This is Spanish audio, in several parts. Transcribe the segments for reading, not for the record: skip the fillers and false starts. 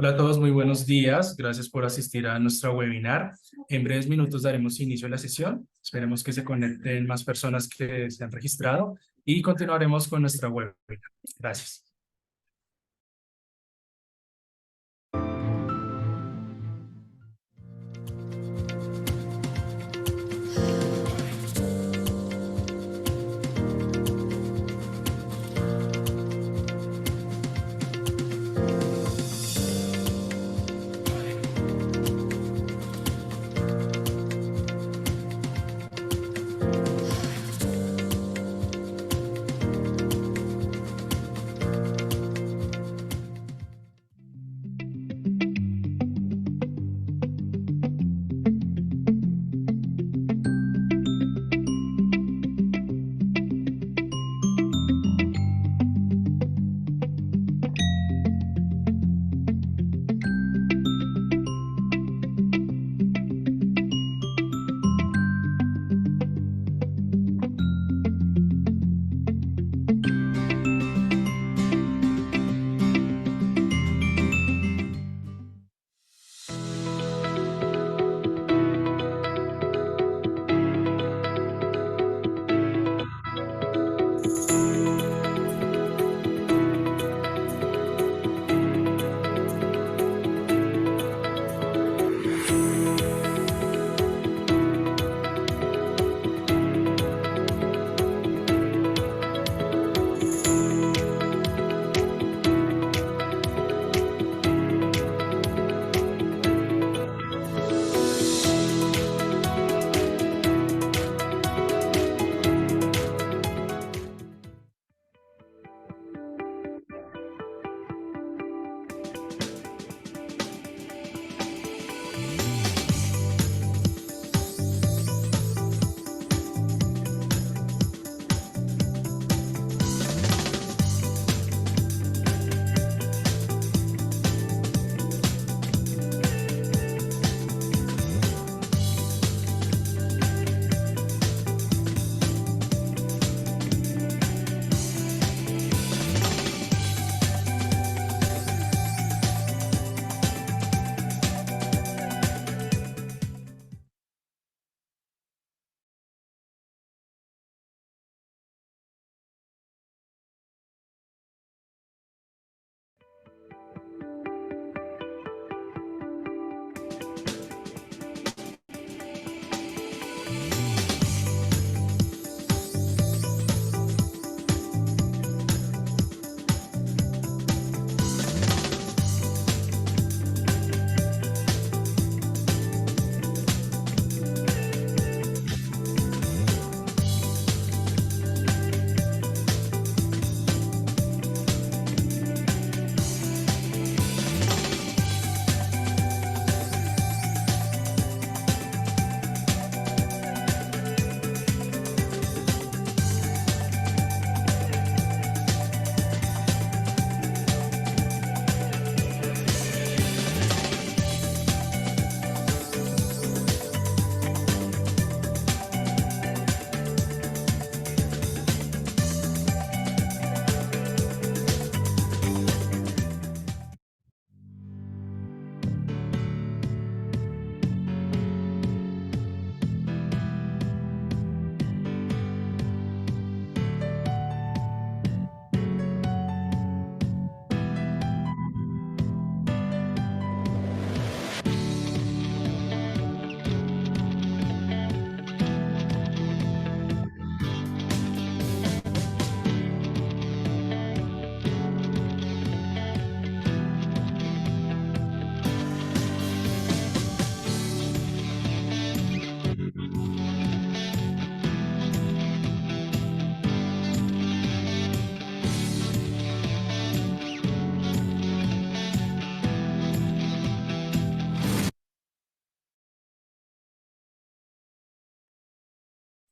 Hola a todos, muy buenos días. Gracias por asistir a nuestro webinar. En breves minutos daremos inicio a la sesión. Esperemos que se conecten más personas que se han registrado y continuaremos con nuestra webinar. Gracias.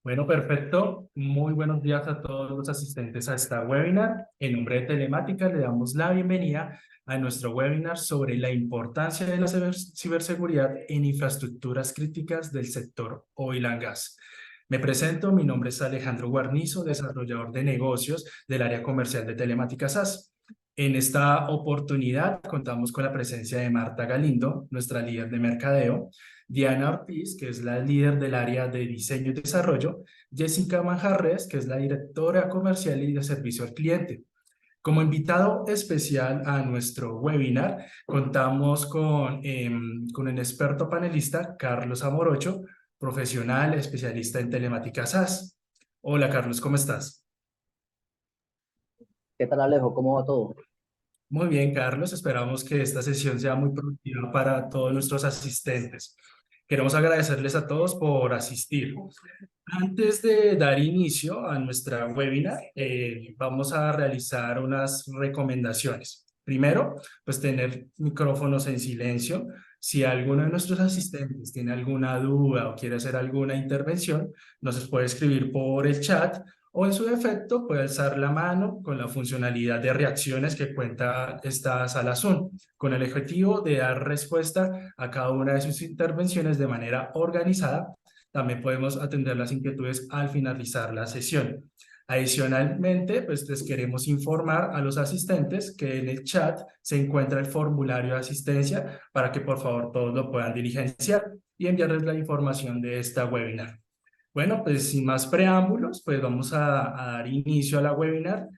Bueno, perfecto. Muy buenos días a todos los asistentes a esta webinar. En nombre de Telemática le damos la bienvenida a nuestro webinar sobre la importancia de la ciberseguridad en infraestructuras críticas del sector oil and gas. Me presento, mi nombre es Alejandro Guarnizo, desarrollador de negocios del área comercial de Telemática SAS. En esta oportunidad contamos con la presencia de Marta Galindo, nuestra líder de mercadeo, Diana Ortiz, que es la líder del área de diseño y desarrollo, Jessica Manjarres, que es la directora comercial y de servicio al cliente. Como invitado especial a nuestro webinar, contamos con el experto panelista Carlos Amorocho, profesional especialista en telemática SaaS. Hola Carlos, ¿cómo estás? ¿Qué tal, Alejo? ¿Cómo va todo? Muy bien, Carlos. Esperamos que esta sesión sea muy productiva para todos nuestros asistentes. Queremos agradecerles a todos por asistir. Antes de dar inicio a nuestra webinar, vamos a realizar unas recomendaciones. Primero, pues tener micrófonos en silencio. Si alguno de nuestros asistentes tiene alguna duda o quiere hacer alguna intervención, nos puede escribir por el chat o en su defecto puede alzar la mano con la funcionalidad de reacciones que cuenta esta sala Zoom, con el objetivo de dar respuesta a cada una de sus intervenciones de manera organizada. También podemos atender las inquietudes al finalizar la sesión. Adicionalmente, pues les queremos informar a los asistentes que en el chat se encuentra el formulario de asistencia para que por favor todos lo puedan diligenciar y enviarles la información de esta webinar. Bueno, pues sin más preámbulos, pues vamos a dar inicio a la webinar.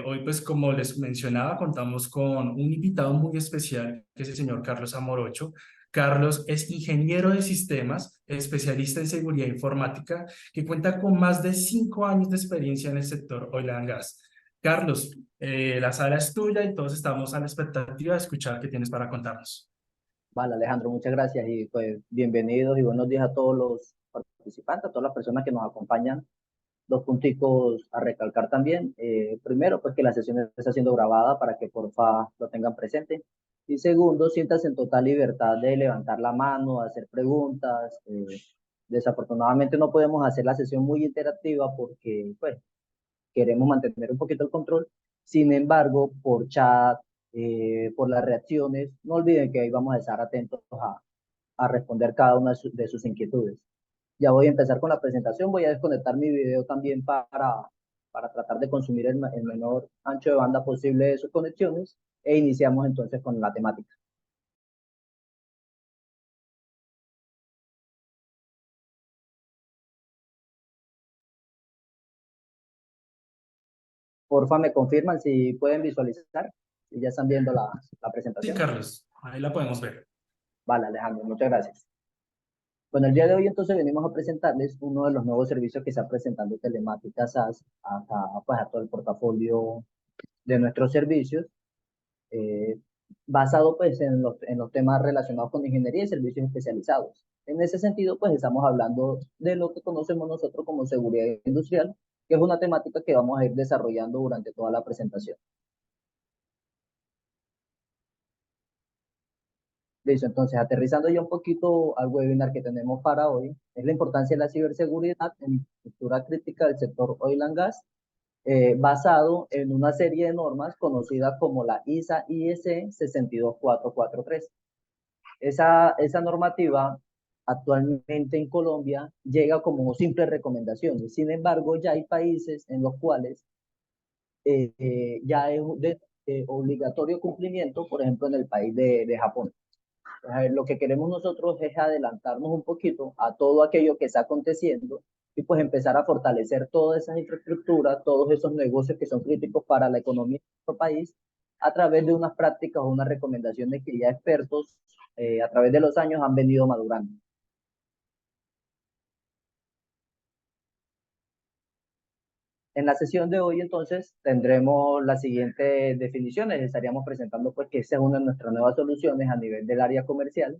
Hoy, pues como les mencionaba, contamos con un invitado muy especial, que es el señor Carlos Amorocho. Carlos es ingeniero de sistemas, especialista en seguridad informática, que cuenta con más de 5 años de experiencia en el sector oil and gas. Carlos, la sala es tuya y todos estamos a la expectativa de escuchar qué tienes para contarnos. Vale, Alejandro, muchas gracias y pues bienvenidos y buenos días a todos los participantes, a todas las personas que nos acompañan. Dos punticos a recalcar también. Primero, pues que la sesión está siendo grabada para que porfa lo tengan presente. Y segundo, siéntanse en total libertad de levantar la mano, de hacer preguntas. Desafortunadamente no podemos hacer la sesión muy interactiva porque pues queremos mantener un poquito el control. Sin embargo, por chat, por las reacciones, no olviden que ahí vamos a estar atentos a responder cada una de sus inquietudes. Ya voy a empezar con la presentación, voy a desconectar mi video también para tratar de consumir el menor ancho de banda posible de sus conexiones e iniciamos entonces con la temática. Porfa, me confirman si pueden visualizar, si ya están viendo la Sí, presentación. Carlos, ahí la podemos ver. Vale, Alejandro, muchas gracias. Bueno, el día de hoy entonces venimos a presentarles uno de los nuevos servicios que está presentando Telemática SaaS pues, a todo el portafolio de nuestros servicios, eh, basado pues en los temas relacionados con ingeniería y servicios especializados. En ese sentido, pues estamos hablando de lo que conocemos nosotros como seguridad industrial, que es una temática que vamos a ir desarrollando durante toda la presentación. Listo, entonces aterrizando ya un poquito al webinar que tenemos para hoy, es la importancia de la ciberseguridad en infraestructura crítica del sector oil and gas, basado en una serie de normas conocidas como la ISA-IEC 62443. Esa normativa actualmente en Colombia llega como simples recomendaciones. Sin embargo, ya hay países en los cuales ya es de obligatorio cumplimiento, por ejemplo, en el país de Japón. A ver, lo que queremos nosotros es adelantarnos un poquito a todo aquello que está aconteciendo y pues empezar a fortalecer todas esas infraestructuras, todos esos negocios que son críticos para la economía de nuestro país a través de unas prácticas o unas recomendaciones que ya expertos a través de los años han venido madurando. En la sesión de hoy entonces tendremos las siguientes definiciones. Estaríamos presentando pues que esa es una de nuestras nuevas soluciones a nivel del área comercial.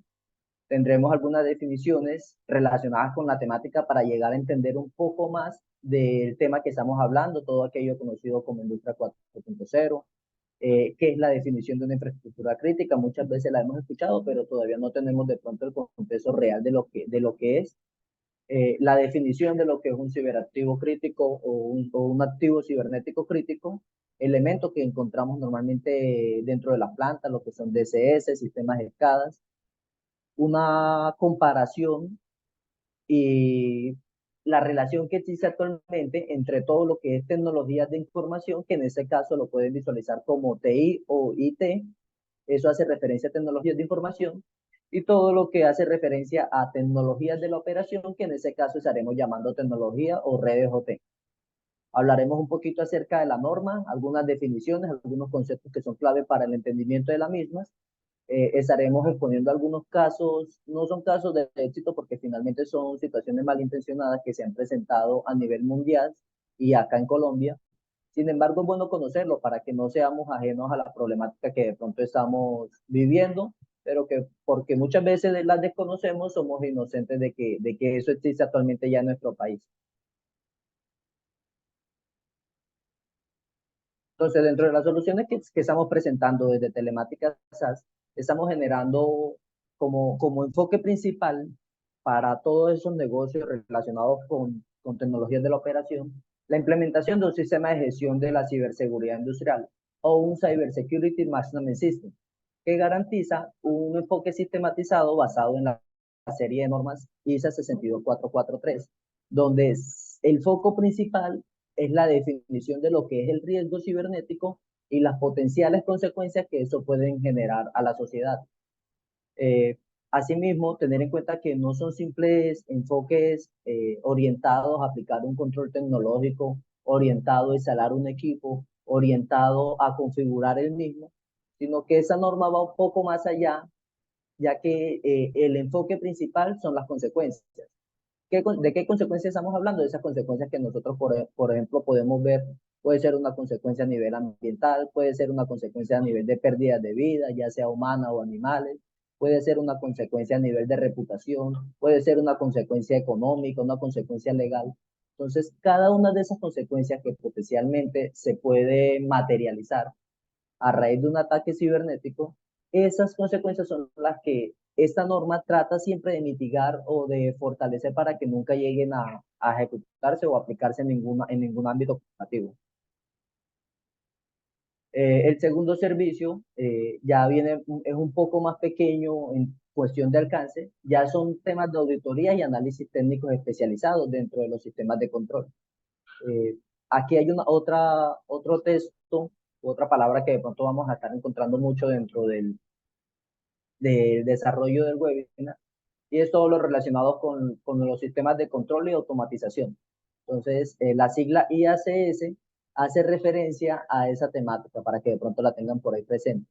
Tendremos algunas definiciones relacionadas con la temática para llegar a entender un poco más del tema que estamos hablando, todo aquello conocido como Industria 4.0, qué es la definición de una infraestructura crítica. Muchas veces la hemos escuchado, pero todavía no tenemos de pronto el contexto real de lo que es. La definición de lo que es un ciberactivo crítico o un activo cibernético crítico, elementos que encontramos normalmente dentro de las plantas, lo que son DCS, sistemas SCADAs, una comparación y la relación que existe actualmente entre todo lo que es tecnologías de información, que en este caso lo pueden visualizar como TI o IT, eso hace referencia a tecnologías de información, y todo lo que hace referencia a tecnologías de la operación, que en ese caso estaremos llamando tecnología o redes OT. Hablaremos un poquito acerca de la norma, algunas definiciones, algunos conceptos que son clave para el entendimiento de la misma. Estaremos exponiendo algunos casos, no son casos de éxito porque finalmente son situaciones malintencionadas que se han presentado a nivel mundial y acá en Colombia. Sin embargo, es bueno conocerlo para que no seamos ajenos a la problemática que de pronto estamos viviendo, pero que porque muchas veces las desconocemos, somos inocentes de que eso existe actualmente ya en nuestro país. Entonces, dentro de las soluciones que estamos presentando desde Telemática SAS, estamos generando como enfoque principal para todos esos negocios relacionados con tecnologías de la operación, la implementación de un sistema de gestión de la ciberseguridad industrial o un Cybersecurity Management System, que garantiza un enfoque sistematizado basado en la serie de normas ISA 62443, donde el foco principal es la definición de lo que es el riesgo cibernético y las potenciales consecuencias que eso pueden generar a la sociedad. Eh, Asimismo, tener en cuenta que no son simples enfoques orientados a aplicar un control tecnológico, orientado a instalar un equipo, orientado a configurar el mismo, sino que esa norma va un poco más allá, ya que el enfoque principal son las consecuencias. ¿De qué consecuencias estamos hablando? De esas consecuencias que nosotros, por ejemplo, podemos ver. Puede ser una consecuencia a nivel ambiental, puede ser una consecuencia a nivel de pérdidas de vida, ya sea humana o animales, puede ser una consecuencia a nivel de reputación, puede ser una consecuencia económica, una consecuencia legal. Entonces, cada una de esas consecuencias que potencialmente se puede materializar a raíz de un ataque cibernético, esas consecuencias son las que esta norma trata siempre de mitigar o de fortalecer para que nunca lleguen a ejecutarse o aplicarse en ningún ámbito corporativo. El segundo servicio ya viene, es un poco más pequeño en cuestión de alcance, ya son temas de auditoría y análisis técnicos especializados dentro de los sistemas de control. Eh, Aquí hay otro texto, otra palabra que de pronto vamos a estar encontrando mucho dentro del desarrollo del webinar, y es todo lo relacionado con los sistemas de control y automatización. Entonces, la sigla IACS hace referencia a esa temática para que de pronto la tengan por ahí presente.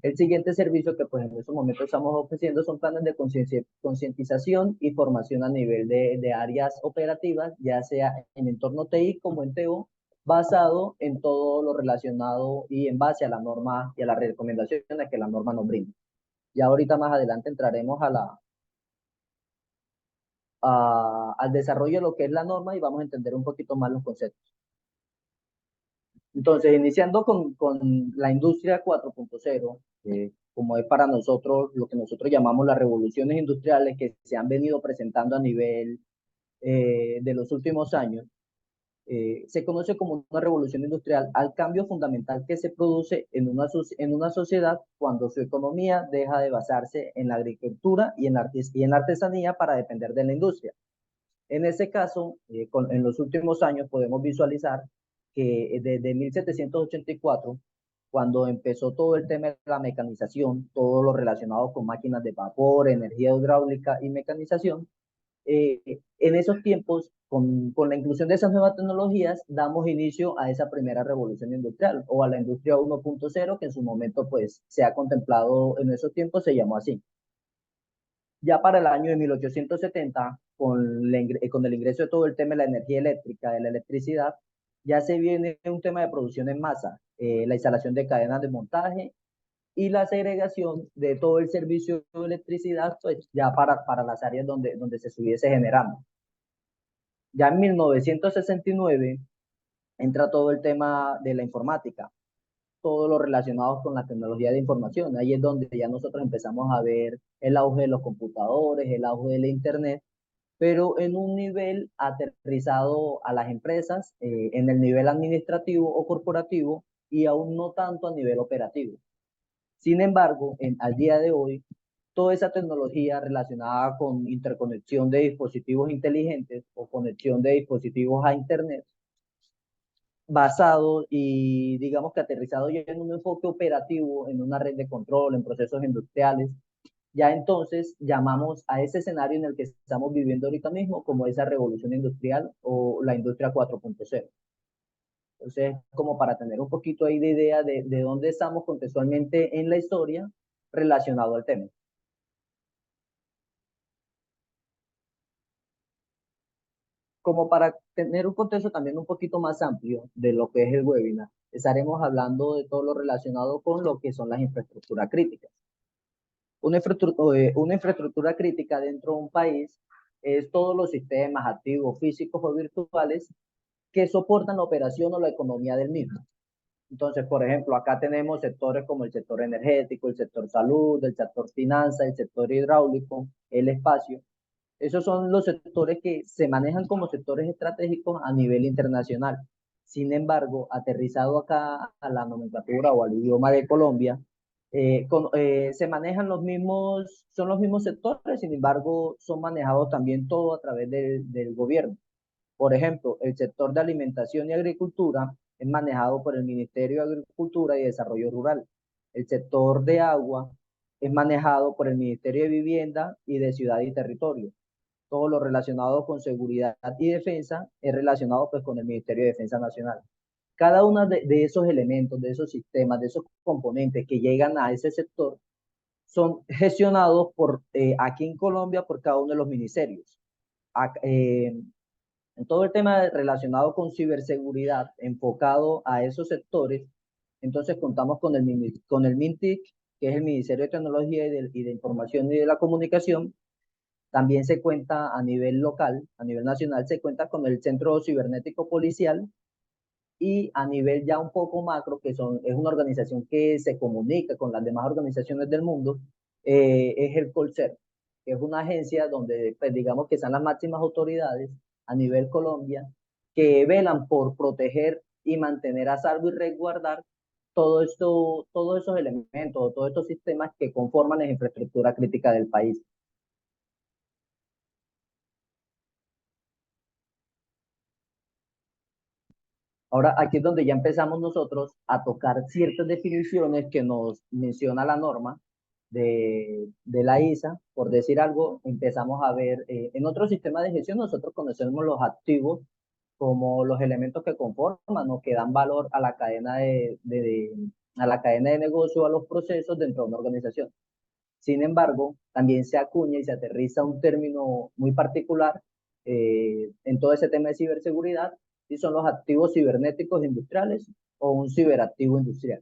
El siguiente servicio que pues en estos momentos estamos ofreciendo son planes de concientización y formación a nivel de áreas operativas, ya sea en entorno TI como en TO, basado en todo lo relacionado y en base a la norma y a las recomendaciones que la norma nos brinda. Ya ahorita más adelante entraremos al desarrollo de lo que es la norma y vamos a entender un poquito más los conceptos. Entonces, iniciando con la industria 4.0, como es para nosotros lo que nosotros llamamos las revoluciones industriales que se han venido presentando a nivel de los últimos años, se conoce como una revolución industrial al cambio fundamental que se produce en una sociedad cuando su economía deja de basarse en la agricultura y en la artesanía para depender de la industria. En ese caso, en los últimos años podemos visualizar que desde 1784, cuando empezó todo el tema de la mecanización, todo lo relacionado con máquinas de vapor, energía hidráulica y mecanización, en esos tiempos, con la inclusión de esas nuevas tecnologías, damos inicio a esa primera revolución industrial o a la industria 1.0, que en su momento pues se ha contemplado en esos tiempos, se llamó así. Ya para el año de 1870, con el ingreso de todo el tema de la energía eléctrica, de la electricidad, ya se viene un tema de producción en masa, la instalación de cadenas de montaje y la segregación de todo el servicio de electricidad, pues ya para las áreas donde se estuviese generando. Ya en 1969 entra todo el tema de la informática, todo lo relacionado con la tecnología de información. Ahí es donde ya nosotros empezamos a ver el auge de los computadores, el auge de la internet, pero en un nivel aterrizado a las empresas, en el nivel administrativo o corporativo y aún no tanto a nivel operativo. Sin embargo, al día de hoy, toda esa tecnología relacionada con interconexión de dispositivos inteligentes o conexión de dispositivos a Internet, basado y digamos que aterrizado ya en un enfoque operativo, en una red de control, en procesos industriales. Ya entonces llamamos a ese escenario en el que estamos viviendo ahorita mismo como esa revolución industrial o la industria 4.0. Entonces, como para tener un poquito ahí de idea de dónde estamos contextualmente en la historia relacionado al tema. Como para tener un contexto también un poquito más amplio de lo que es el webinar, estaremos hablando de todo lo relacionado con lo que son las infraestructuras críticas. Una infraestructura crítica dentro de un país es todos los sistemas activos, físicos o virtuales que soportan la operación o la economía del mismo. Entonces, por ejemplo, acá tenemos sectores como el sector energético, el sector salud, el sector finanzas, el sector hidráulico, el espacio. Esos son los sectores que se manejan como sectores estratégicos a nivel internacional. Sin embargo, aterrizado acá a la nomenclatura o al idioma de Colombia, se manejan son los mismos sectores, sin embargo, son manejados también todo a través del gobierno. Por ejemplo, el sector de alimentación y agricultura es manejado por el Ministerio de Agricultura y Desarrollo Rural. El sector de agua es manejado por el Ministerio de Vivienda y de Ciudad y Territorio. Todo lo relacionado con seguridad y defensa es relacionado pues con el Ministerio de Defensa Nacional. Cada uno de esos elementos, de esos sistemas, de esos componentes que llegan a ese sector son gestionados aquí en Colombia por cada uno de los ministerios. En todo el tema relacionado con ciberseguridad, enfocado a esos sectores, entonces contamos con el MINTIC, que es el Ministerio de Tecnología y de Información y de la Comunicación. También se cuenta a nivel local, a nivel nacional, se cuenta con el Centro Cibernético Policial y a nivel ya un poco macro, es una organización que se comunica con las demás organizaciones del mundo, es el Colcer, que es una agencia donde, pues, digamos que están las máximas autoridades a nivel Colombia, que velan por proteger y mantener a salvo y resguardar todos esos elementos, todos estos sistemas que conforman la infraestructura crítica del país. Ahora, aquí es donde ya empezamos nosotros a tocar ciertas definiciones que nos menciona la norma de la ISA. Por decir algo, empezamos a ver, en otro sistema de gestión nosotros conocemos los activos como los elementos que conforman o que dan valor a la cadena a la cadena de negocio, a los procesos dentro de una organización. Sin embargo, también se acuña y se aterriza un término muy particular en todo ese tema de ciberseguridad, y son los activos cibernéticos industriales o un ciberactivo industrial.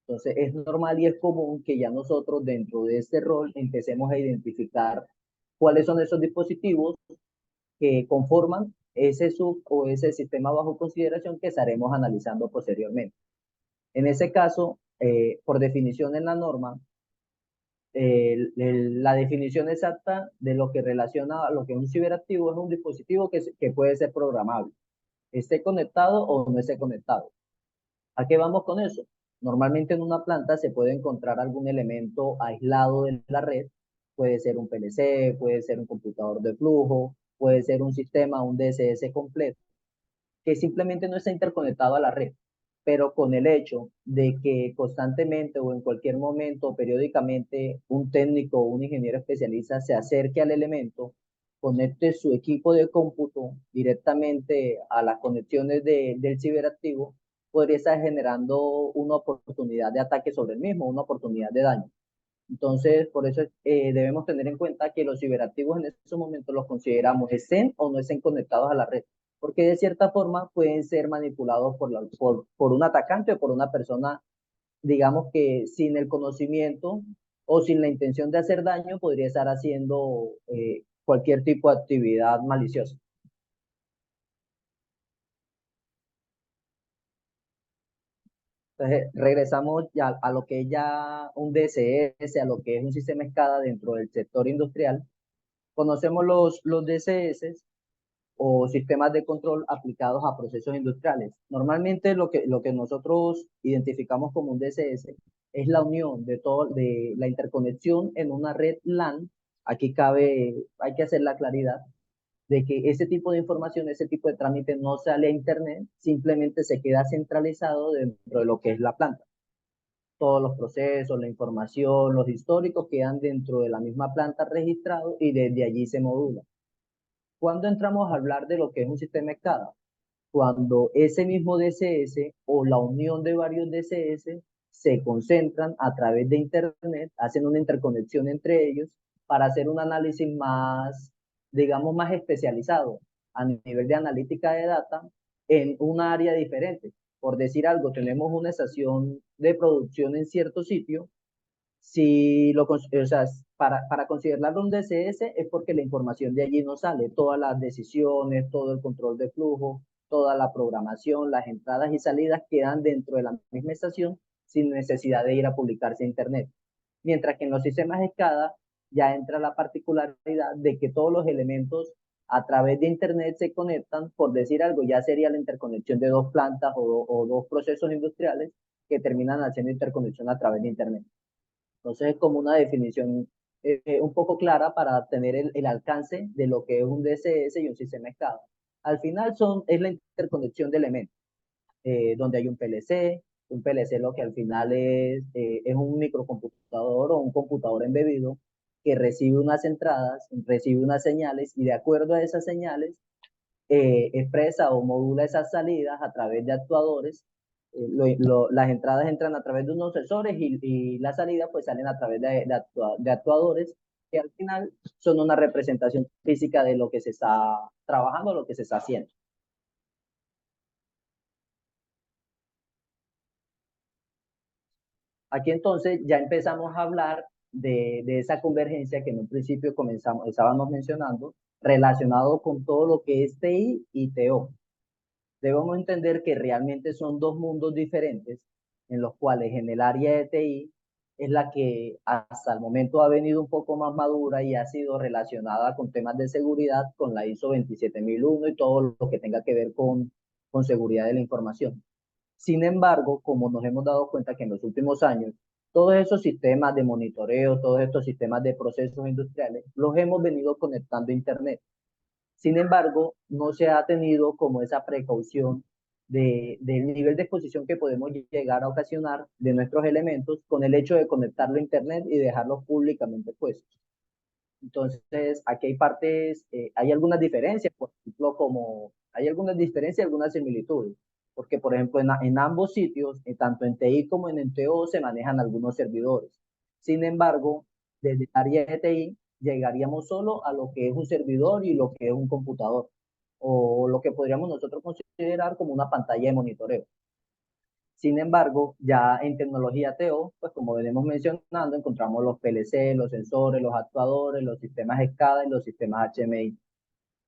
Entonces, es normal y es común que ya nosotros dentro de este rol empecemos a identificar cuáles son esos dispositivos que conforman ese sub o ese sistema bajo consideración que estaremos analizando posteriormente. En ese caso, por definición en la norma, la definición exacta de lo que relaciona a lo que es un ciberactivo es un dispositivo que puede ser programable, esté conectado o no esté conectado. ¿A qué vamos con eso? Normalmente en una planta se puede encontrar algún elemento aislado de la red, puede ser un PLC, puede ser un computador de flujo, puede ser un sistema, un DSS completo, que simplemente no está interconectado a la red, pero con el hecho de que constantemente o en cualquier momento, periódicamente, un técnico o un ingeniero especialista se acerque al elemento, conecte su equipo de cómputo directamente a las conexiones del ciberactivo, podría estar generando una oportunidad de ataque sobre el mismo, una oportunidad de daño. Entonces, por eso debemos tener en cuenta que los ciberactivos en estos momentos los consideramos estén o no estén conectados a la red, porque de cierta forma pueden ser manipulados por un atacante o por una persona, digamos que sin el conocimiento o sin la intención de hacer daño, podría estar haciendo cualquier tipo de actividad maliciosa. Entonces, regresamos ya a lo que es ya un DSS, a lo que es un sistema SCADA dentro del sector industrial. Conocemos los DCS o sistemas de control aplicados a procesos industriales. Normalmente lo que nosotros identificamos como un DCS es la unión de la interconexión en una red LAN. Aquí hay que hacer la claridad de que ese tipo de información, ese tipo de trámite no sale a Internet, simplemente se queda centralizado dentro de lo que es la planta. Todos los procesos, la información, los históricos quedan dentro de la misma planta registrados y desde allí se modula. Cuando entramos a hablar de lo que es un sistema SCADA, cuando ese mismo DCS o la unión de varios DCS se concentran a través de Internet, hacen una interconexión entre ellos para hacer un análisis más, digamos, más especializado a nivel de analítica de data en un área diferente. Por decir algo, tenemos una estación de producción en cierto sitio. Si lo, o sea, para considerarlo un DCS es porque la información de allí no sale, todas las decisiones, todo el control de flujo, toda la programación, las entradas y salidas quedan dentro de la misma estación sin necesidad de ir a publicarse a Internet. Mientras que en los sistemas SCADA ya entra la particularidad de que todos los elementos a través de Internet se conectan, por decir algo, ya sería la interconexión de dos plantas o dos procesos industriales que terminan haciendo interconexión a través de Internet. Entonces es como una definición un poco clara para tener el alcance de lo que es un DCS y un sistema SCADA. Al final es la interconexión de elementos, donde hay un PLC lo que al final es un microcomputador o un computador embebido que recibe unas entradas, recibe unas señales y de acuerdo a esas señales expresa o modula esas salidas a través de actuadores. Las entradas entran a través de unos sensores y las salidas pues salen a través de actuadores que al final son una representación física de lo que se está trabajando, lo que se está haciendo. Aquí entonces ya empezamos a hablar de esa convergencia que en un principio estábamos mencionando, relacionado con todo lo que es TI y TO. Debemos entender que realmente son dos mundos diferentes en los cuales en el área de TI es la que hasta el momento ha venido un poco más madura y ha sido relacionada con temas de seguridad, con la ISO 27001 y todo lo que tenga que ver con seguridad de la información. Sin embargo, como nos hemos dado cuenta que en los últimos años, todos esos sistemas de monitoreo, todos estos sistemas de procesos industriales, los hemos venido conectando a Internet. Sin embargo, no se ha tenido como esa precaución del nivel de exposición que podemos llegar a ocasionar de nuestros elementos con el hecho de conectarlo a Internet y dejarlos públicamente puestos. Entonces, aquí hay partes, hay algunas diferencias, por ejemplo, hay algunas diferencias y algunas similitudes, porque, por ejemplo, en ambos sitios, tanto en TI como en TO, se manejan algunos servidores. Sin embargo, desde el área de TI, llegaríamos solo a lo que es un servidor y lo que es un computador, o lo que podríamos nosotros considerar como una pantalla de monitoreo. Sin embargo, ya en tecnología TO, pues como venimos mencionando, encontramos los PLC, los sensores, los actuadores, los sistemas SCADA y los sistemas HMI,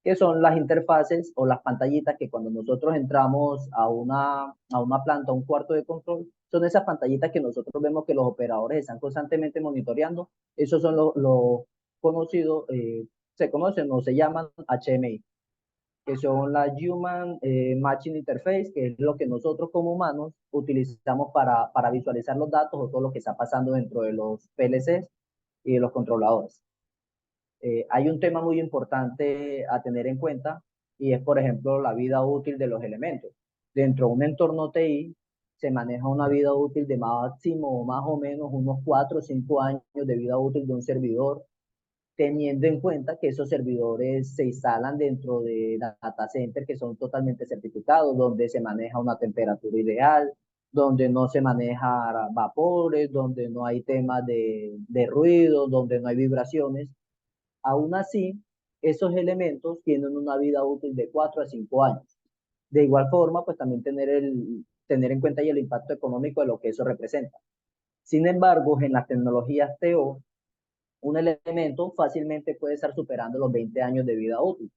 que son las interfaces o las pantallitas que cuando nosotros entramos a una planta, a un cuarto de control, son esas pantallitas que nosotros vemos que los operadores están constantemente monitoreando. Esos son los conocidos, se conocen o se llaman HMI, que son la Human Machine Interface, que es lo que nosotros como humanos utilizamos para visualizar los datos o todo lo que está pasando dentro de los PLCs y de los controladores. Hay un tema muy importante a tener en cuenta y es, por ejemplo, la vida útil de los elementos. Dentro de un entorno TI se maneja una vida útil de máximo, más o menos, unos 4 o 5 años de vida útil de un servidor, teniendo en cuenta que esos servidores se instalan dentro de data centers que son totalmente certificados, donde se maneja una temperatura ideal, donde no se maneja vapores, donde no hay temas de ruido, donde no hay vibraciones. Aún así, esos elementos tienen una vida útil de 4 a 5 años. De igual forma, pues también tener en cuenta y el impacto económico de lo que eso representa. Sin embargo, en las tecnologías TO, un elemento fácilmente puede estar superando los 20 años de vida útil.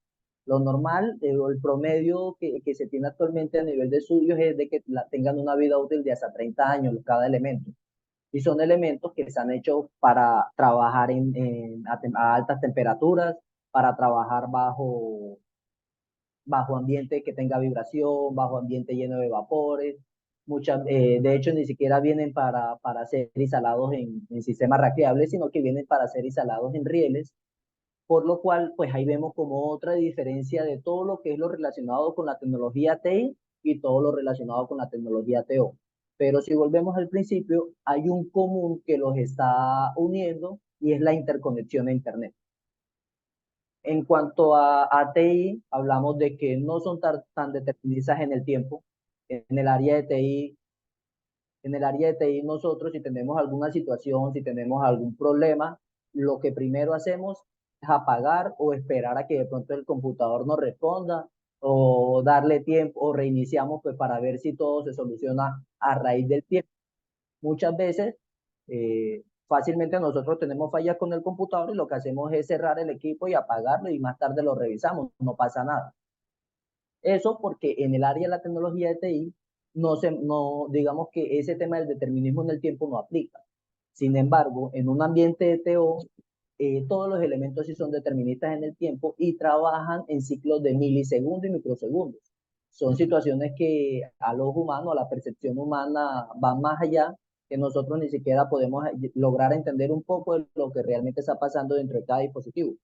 Lo normal, el promedio que se tiene actualmente a nivel de estudios es de que tengan una vida útil de hasta 30 años cada elemento. Y son elementos que se han hecho para trabajar a altas temperaturas, para trabajar bajo ambiente que tenga vibración, bajo ambiente lleno de vapores, de hecho, ni siquiera vienen para ser instalados en sistemas rastreables, sino que vienen para ser instalados en rieles, por lo cual, pues ahí vemos como otra diferencia de todo lo que es lo relacionado con la tecnología TI y todo lo relacionado con la tecnología TO. Pero si volvemos al principio, hay un común que los está uniendo y es la interconexión a Internet. En cuanto a TI, hablamos de que no son tan deterministas en el tiempo. En el área de TI, en el área de TI nosotros si tenemos alguna situación, si tenemos algún problema, lo que primero hacemos es apagar o esperar a que de pronto el computador nos responda o darle tiempo o reiniciamos pues para ver si todo se soluciona a raíz del tiempo. Muchas veces fácilmente nosotros tenemos fallas con el computador y lo que hacemos es cerrar el equipo y apagarlo y más tarde lo revisamos, no pasa nada. Eso porque en el área de la tecnología de TI, digamos que ese tema del determinismo en el tiempo no aplica. Sin embargo, en un ambiente de TO, todos los elementos sí son deterministas en el tiempo y trabajan en ciclos de milisegundos y microsegundos. Son situaciones que al ojo humano, a la percepción humana, van más allá, que nosotros ni siquiera podemos lograr entender un poco de lo que realmente está pasando dentro de cada dispositivo.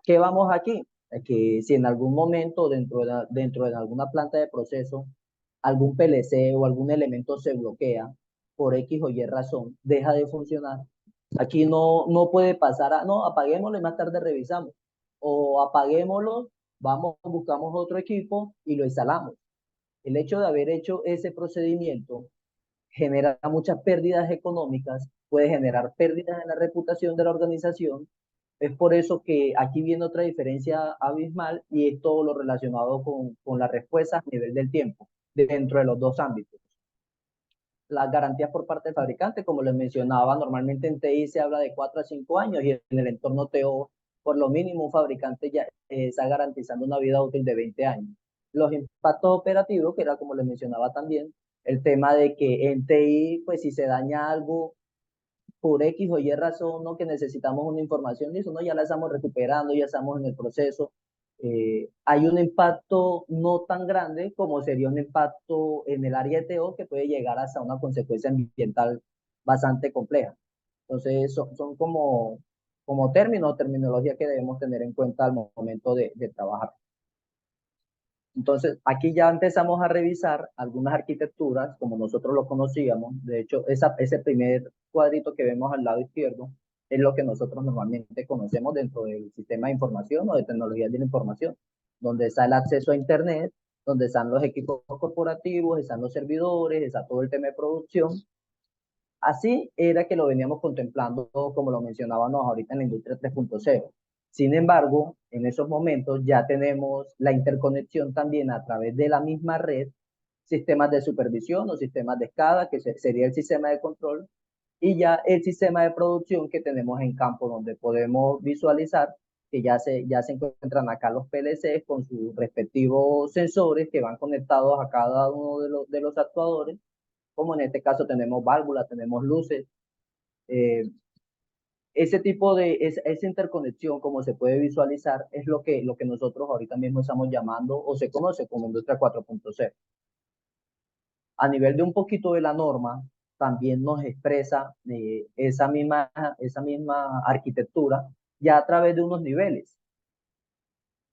¿Qué vamos aquí? Que si en algún momento dentro de alguna planta de proceso, algún PLC o algún elemento se bloquea por X o Y razón, deja de funcionar, aquí no puede pasar a, no, apaguémoslo y más tarde revisamos. O apaguémoslo, vamos, buscamos otro equipo y lo instalamos. El hecho de haber hecho ese procedimiento genera muchas pérdidas económicas, puede generar pérdidas en la reputación de la organización. Es por eso que aquí viene otra diferencia abismal y es todo lo relacionado con las respuestas a nivel del tiempo dentro de los dos ámbitos. Las garantías por parte del fabricante, como les mencionaba, normalmente en TI se habla de 4 a 5 años y en el entorno TO, por lo mínimo, un fabricante ya está garantizando una vida útil de 20 años. Los impactos operativos, que era como les mencionaba también, el tema de que en TI, pues si se daña algo por X o Y razón, ¿no? Que necesitamos una información de eso, ¿no? Ya la estamos recuperando, ya estamos en el proceso. Hay un impacto no tan grande como sería un impacto en el área de TO que puede llegar hasta una consecuencia ambiental bastante compleja. Entonces, son como términos, terminología que debemos tener en cuenta al momento de trabajar. Entonces, aquí ya empezamos a revisar algunas arquitecturas como nosotros lo conocíamos. De hecho, ese primer cuadrito que vemos al lado izquierdo es lo que nosotros normalmente conocemos dentro del sistema de información o de tecnologías de la información, donde está el acceso a Internet, donde están los equipos corporativos, están los servidores, está todo el tema de producción. Así era que lo veníamos contemplando, como lo mencionábamos ahorita en la industria 3.0. Sin embargo, en esos momentos ya tenemos la interconexión también a través de la misma red, sistemas de supervisión o sistemas de escala, que sería el sistema de control, y ya el sistema de producción que tenemos en campo, donde podemos visualizar que ya se encuentran acá los PLCs con sus respectivos sensores que van conectados a cada uno de los actuadores, como en este caso tenemos válvulas, tenemos luces. Eh, ese tipo esa interconexión, como se puede visualizar, es lo que nosotros ahorita mismo estamos llamando o se conoce como industria 4.0. A nivel de un poquito de la norma, también nos expresa esa misma arquitectura ya a través de unos niveles.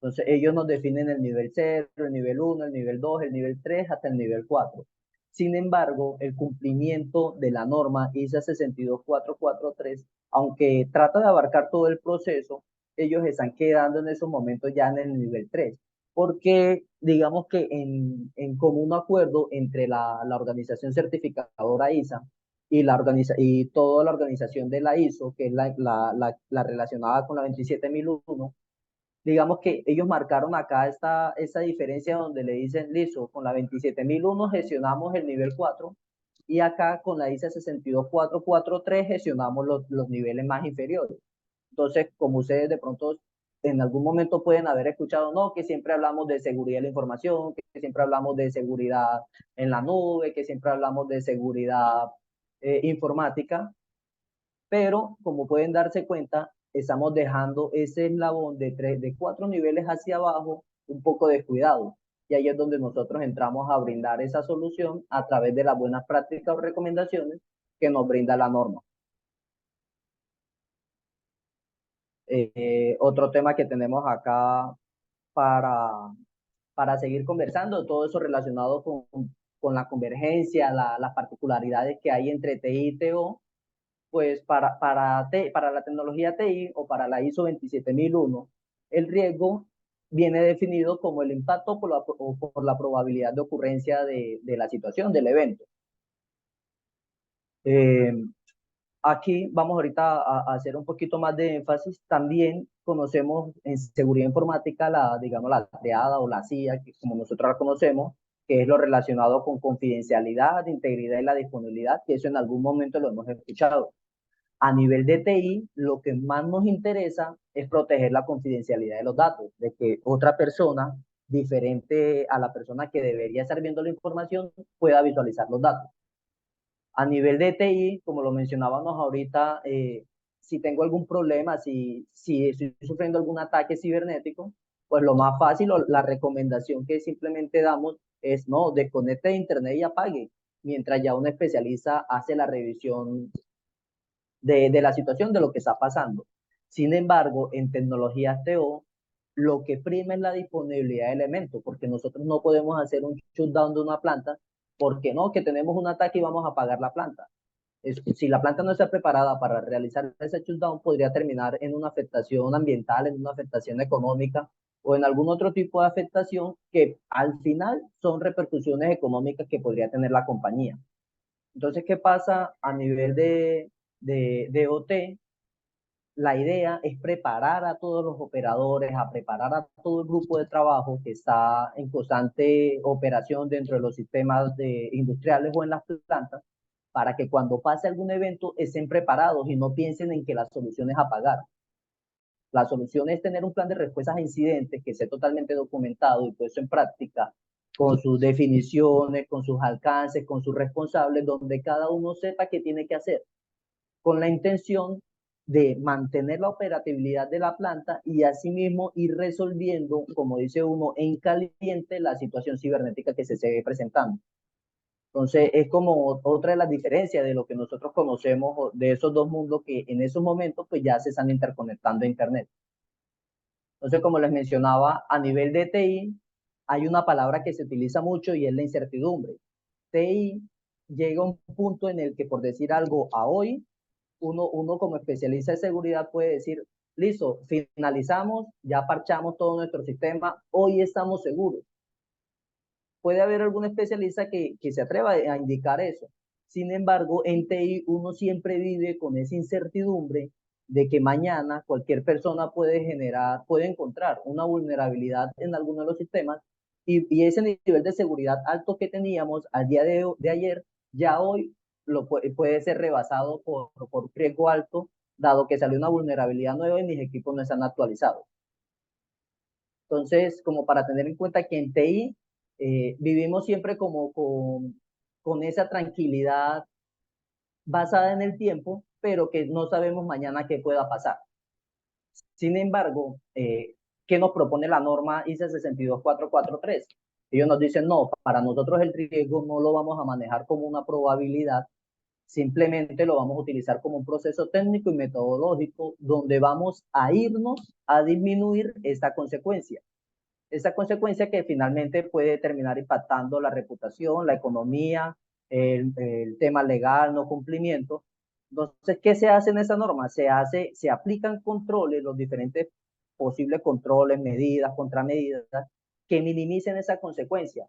Entonces ellos nos definen el nivel 0, el nivel 1, el nivel 2, el nivel 3, hasta el nivel 4. Sin embargo, el cumplimiento de la norma ISA 62443, aunque trata de abarcar todo el proceso, ellos están quedando en esos momentos ya en el nivel 3, porque digamos que en común acuerdo entre la organización certificadora ISA y toda la organización de la ISO, que es la relacionada con la 27001, digamos que ellos marcaron acá esta diferencia donde le dicen, listo, con la 27001 gestionamos el nivel 4 y acá con la ISA 62443 gestionamos los niveles más inferiores. Entonces, como ustedes de pronto en algún momento pueden haber escuchado, no, que siempre hablamos de seguridad de la información, que siempre hablamos de seguridad en la nube, que siempre hablamos de seguridad informática, pero como pueden darse cuenta, estamos dejando ese eslabón de 4 niveles hacia abajo un poco descuidado. y ahí es donde nosotros entramos a brindar esa solución a través de las buenas prácticas o recomendaciones que nos brinda la norma. Otro tema que tenemos acá para, para seguir conversando, todo eso relacionado con la convergencia, las particularidades que hay entre TI y TO, pues para la tecnología TI o para la ISO 27001, el riesgo viene definido como el impacto por la probabilidad de ocurrencia de la situación, del evento. Eh, Aquí vamos ahorita a hacer un poquito más de énfasis. También conocemos en seguridad informática digamos, la triada o la CIA, que como nosotros la conocemos, que es lo relacionado con confidencialidad, integridad y la disponibilidad, que eso en algún momento lo hemos escuchado. A nivel de TI, lo que más nos interesa es proteger la confidencialidad de los datos, de que otra persona diferente a la persona que debería estar viendo la información pueda visualizar los datos. A nivel de TI, como lo mencionábamos ahorita, si tengo algún problema, si estoy sufriendo algún ataque cibernético, pues lo más fácil o la recomendación que simplemente damos es no, desconecte de internet y apague, mientras ya un especialista hace la revisión de la situación, de lo que está pasando. Sin embargo, en tecnologías TO, lo que prima es la disponibilidad de elementos, porque nosotros no podemos hacer un shutdown de una planta, porque no, que tenemos un ataque y vamos a apagar la planta. Si la planta no está preparada para realizar ese shutdown, podría terminar en una afectación ambiental, en una afectación económica o en algún otro tipo de afectación que al final son repercusiones económicas que podría tener la compañía. Entonces, ¿qué pasa a nivel de OT? La idea es preparar a todos los operadores, a preparar a todo el grupo de trabajo que está en constante operación dentro de los sistemas industriales o en las plantas, para que cuando pase algún evento estén preparados y no piensen en que la solución es apagar. La solución es tener un plan de respuestas a incidentes que esté totalmente documentado y puesto en práctica, con sus definiciones, con sus alcances, con sus responsables, donde cada uno sepa qué tiene que hacer, con la intención de mantener la operatividad de la planta y asimismo ir resolviendo, como dice uno, en caliente la situación cibernética que se esté presentando. Entonces, es como otra de las diferencias de lo que nosotros conocemos de esos dos mundos que en esos momentos pues ya se están interconectando a Internet. Entonces, como les mencionaba, a nivel de TI, hay una palabra que se utiliza mucho y es la incertidumbre. TI llega a un punto en el que, por decir algo, a hoy, uno como especialista de seguridad puede decir, listo, finalizamos, ya parchamos todo nuestro sistema, hoy estamos seguros. Puede haber algún especialista que se atreva a indicar eso. Sin embargo, en TI uno siempre vive con esa incertidumbre de que mañana cualquier persona puede encontrar una vulnerabilidad en alguno de los sistemas y ese nivel de seguridad alto que teníamos al día de ayer, ya hoy puede ser rebasado por riesgo alto, dado que salió una vulnerabilidad nueva y mis equipos no están actualizados. Entonces, como para tener en cuenta que en TI vivimos siempre como con esa tranquilidad basada en el tiempo, pero que no sabemos mañana qué pueda pasar. Sin embargo, ¿qué nos propone la norma ISO 62443? Ellos nos dicen, no, para nosotros el riesgo no lo vamos a manejar como una probabilidad, simplemente lo vamos a utilizar como un proceso técnico y metodológico donde vamos a irnos a disminuir esta consecuencia. Esa consecuencia que finalmente puede terminar impactando la reputación, la economía, el tema legal, no cumplimiento. Entonces, ¿qué se hace en esa norma? Se aplican controles, los diferentes posibles controles, medidas, contramedidas, que minimicen esa consecuencia.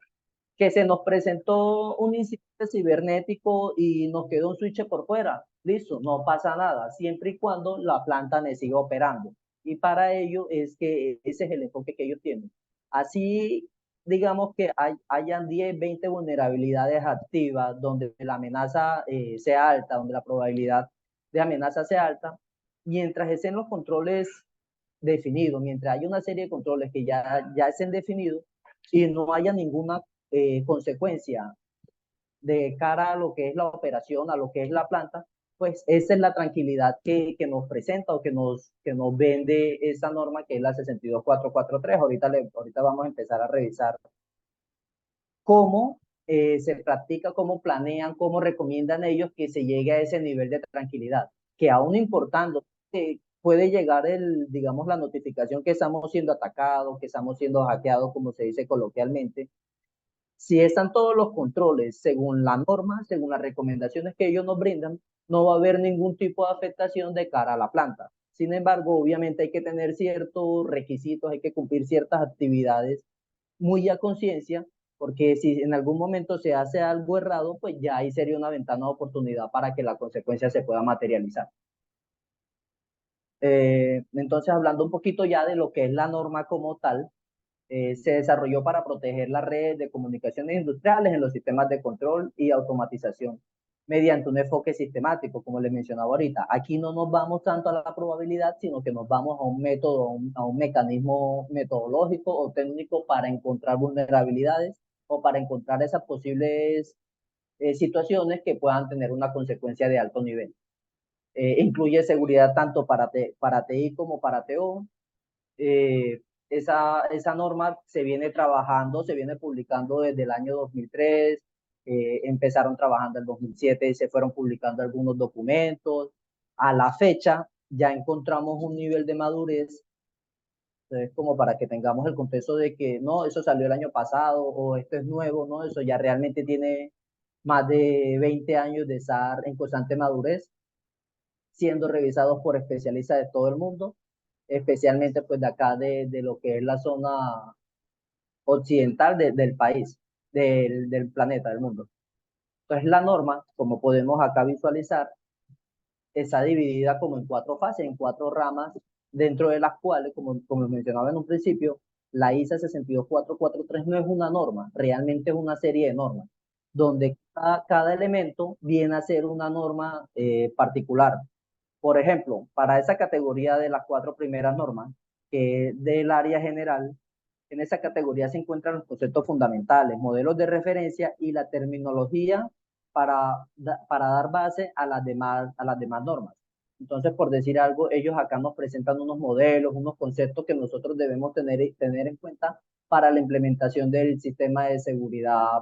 Que se nos presentó un incidente cibernético y nos quedó un switch por fuera. Listo, no pasa nada, siempre y cuando la planta me siga operando. Y para ello es que ese es el enfoque que ellos tienen. Así, digamos que hayan 10, 20 vulnerabilidades activas donde la amenaza sea alta, donde la probabilidad de amenaza sea alta, mientras estén los controles definidos, mientras haya una serie de controles que ya estén definidos y no haya ninguna consecuencia de cara a lo que es la operación, a lo que es la planta, pues esa es la tranquilidad que nos presenta o que nos vende esa norma que es la 62443. Ahorita vamos a empezar a revisar cómo se practica, cómo planean, cómo recomiendan ellos que se llegue a ese nivel de tranquilidad, que aún importando, puede llegar digamos, la notificación que estamos siendo atacados, que estamos siendo hackeados, como se dice coloquialmente. Si están todos los controles según la norma, según las recomendaciones que ellos nos brindan, no va a haber ningún tipo de afectación de cara a la planta. Sin embargo, obviamente hay que tener ciertos requisitos, hay que cumplir ciertas actividades muy a conciencia, porque si en algún momento se hace algo errado, pues ya ahí sería una ventana de oportunidad para que la consecuencia se pueda materializar. Entonces, hablando un poquito ya de lo que es la norma como tal, se desarrolló para proteger la red de comunicaciones industriales en los sistemas de control y automatización mediante un enfoque sistemático, como les mencionaba ahorita. Aquí no nos vamos tanto a la probabilidad, sino que nos vamos a un método, a un mecanismo metodológico o técnico para encontrar vulnerabilidades o para encontrar esas posibles situaciones que puedan tener una consecuencia de alto nivel. Incluye seguridad tanto para TI como para TO. Eh, esa norma se viene trabajando, se viene publicando desde el año 2003, empezaron trabajando en el 2007 y se fueron publicando algunos documentos. A la fecha ya encontramos un nivel de madurez, entonces como para que tengamos el contexto de que no, eso salió el año pasado o esto es nuevo, no, eso ya realmente tiene más de 20 años de estar en constante madurez, siendo revisados por especialistas de todo el mundo, especialmente pues de acá de lo que es la zona occidental del país, del planeta, del mundo. Entonces la norma, como podemos acá visualizar, está dividida como en cuatro fases, en cuatro ramas, dentro de las cuales, como mencionaba en un principio, la ISA 62443 no es una norma, realmente es una serie de normas, donde cada elemento viene a ser una norma particular. Por ejemplo, para esa categoría de las cuatro primeras normas, que es del área general, en esa categoría se encuentran los conceptos fundamentales, modelos de referencia y la terminología para dar base a las demás normas. Entonces, por decir algo, ellos acá nos presentan unos modelos, unos conceptos que nosotros debemos tener en cuenta para la implementación del sistema de seguridad,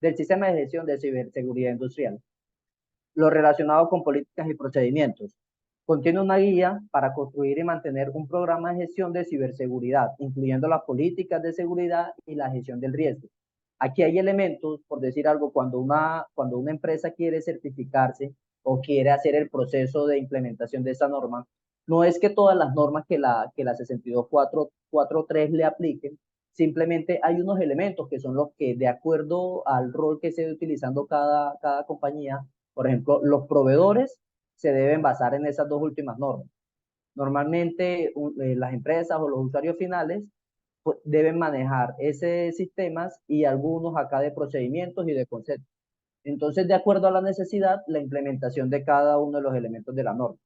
del sistema de gestión de ciberseguridad industrial. Lo relacionado con políticas y procedimientos. Contiene una guía para construir y mantener un programa de gestión de ciberseguridad, incluyendo las políticas de seguridad y la gestión del riesgo. Aquí hay elementos, por decir algo, cuando una empresa quiere certificarse o quiere hacer el proceso de implementación de esta norma, no es que todas las normas que la 62443 le apliquen, simplemente hay unos elementos que son los que, de acuerdo al rol que se esté utilizando cada compañía, por ejemplo, los proveedores se deben basar en esas dos últimas normas. Normalmente las empresas o los usuarios finales pues, deben manejar esos sistemas y algunos acá de procedimientos y de conceptos. Entonces, de acuerdo a la necesidad, la implementación de cada uno de los elementos de la norma.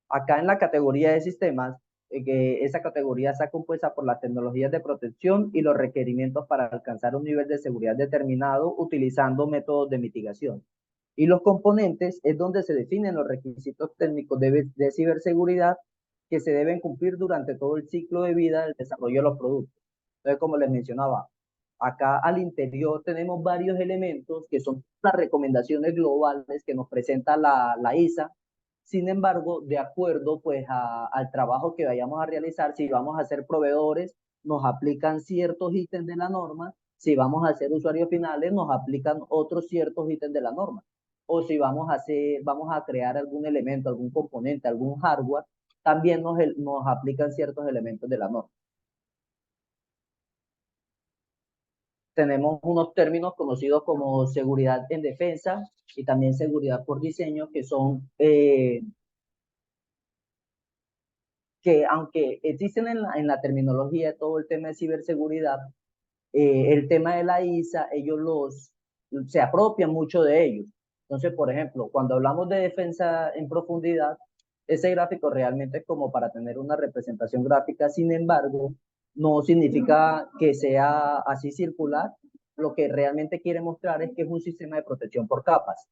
Acá en la categoría de sistemas, que esa categoría está compuesta por las tecnologías de protección y los requerimientos para alcanzar un nivel de seguridad determinado utilizando métodos de mitigación. Y los componentes es donde se definen los requisitos técnicos de ciberseguridad que se deben cumplir durante todo el ciclo de vida del desarrollo de los productos. Entonces, como les mencionaba, acá al interior tenemos varios elementos que son las recomendaciones globales que nos presenta la ISA. Sin embargo, de acuerdo pues al trabajo que vayamos a realizar, si vamos a ser proveedores, nos aplican ciertos ítems de la norma, si vamos a ser usuarios finales, nos aplican otros ciertos ítems de la norma. O si vamos a crear algún elemento, algún componente, algún hardware, también nos aplican ciertos elementos de la norma. Tenemos unos términos conocidos como seguridad en defensa y también seguridad por diseño, que son que aunque existen en la terminología de todo el tema de ciberseguridad, el tema de la ISA, se apropian mucho de ellos. Entonces, por ejemplo, cuando hablamos de defensa en profundidad, ese gráfico realmente es como para tener una representación gráfica, sin embargo, no significa que sea así circular. Lo que realmente quiere mostrar es que es un sistema de protección por capas,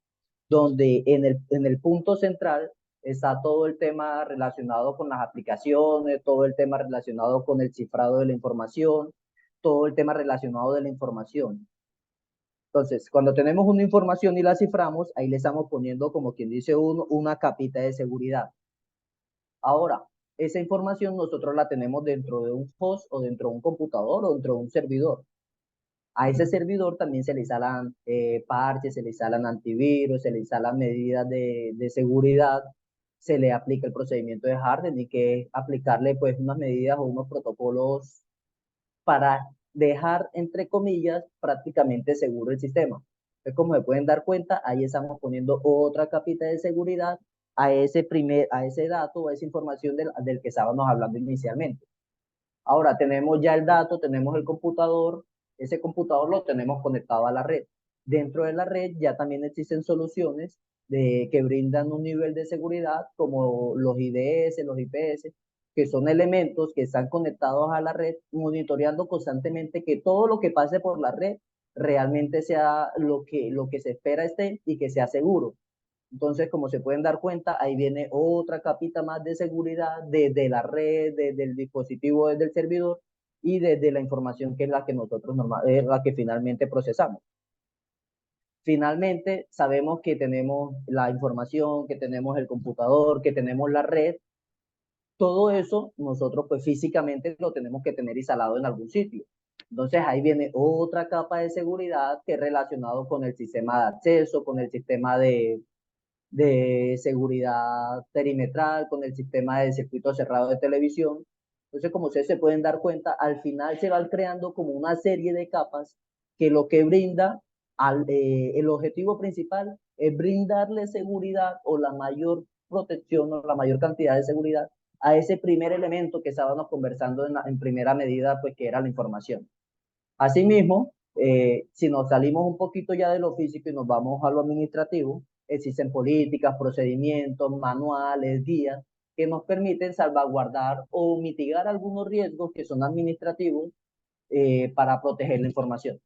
donde en el punto central está todo el tema relacionado con las aplicaciones, todo el tema relacionado con el cifrado de la información, todo el tema relacionado de la información. Entonces, cuando tenemos una información y la ciframos, ahí le estamos poniendo, como quien dice uno, una capita de seguridad. Ahora, esa información nosotros la tenemos dentro de un host o dentro de un computador o dentro de un servidor. A ese servidor también se le instalan parches, se le instalan antivirus, se le instalan medidas de seguridad, se le aplica el procedimiento de hardening, que es aplicarle pues unas medidas o unos protocolos para dejar, entre comillas, prácticamente seguro el sistema. Es como se pueden dar cuenta, ahí estamos poniendo otra capita de seguridad a ese dato o a esa información del que estábamos hablando inicialmente. Ahora tenemos ya el dato, tenemos el computador, ese computador lo tenemos conectado a la red. Dentro de la red ya también existen soluciones que brindan un nivel de seguridad como los IDS, los IPS, que son elementos que están conectados a la red, monitoreando constantemente que todo lo que pase por la red realmente sea lo que se espera esté y que sea seguro. Entonces, como se pueden dar cuenta, ahí viene otra capita más de seguridad desde la red, desde el dispositivo, desde el servidor y desde la información que es la que nosotros es la que finalmente procesamos. Finalmente, sabemos que tenemos la información, que tenemos el computador, que tenemos la red. Todo eso nosotros pues físicamente lo tenemos que tener instalado en algún sitio. Entonces ahí viene otra capa de seguridad que es relacionado con el sistema de acceso, con el sistema de seguridad perimetral, con el sistema de circuito cerrado de televisión. Entonces, como ustedes se pueden dar cuenta, al final se van creando como una serie de capas que lo que brinda el objetivo principal es brindarle seguridad o la mayor protección o la mayor cantidad de seguridad a ese primer elemento que estábamos conversando en primera medida, pues que era la información. Asimismo, si nos salimos un poquito ya de lo físico y nos vamos a lo administrativo, existen políticas, procedimientos, manuales, guías que nos permiten salvaguardar o mitigar algunos riesgos que son administrativos para proteger la información.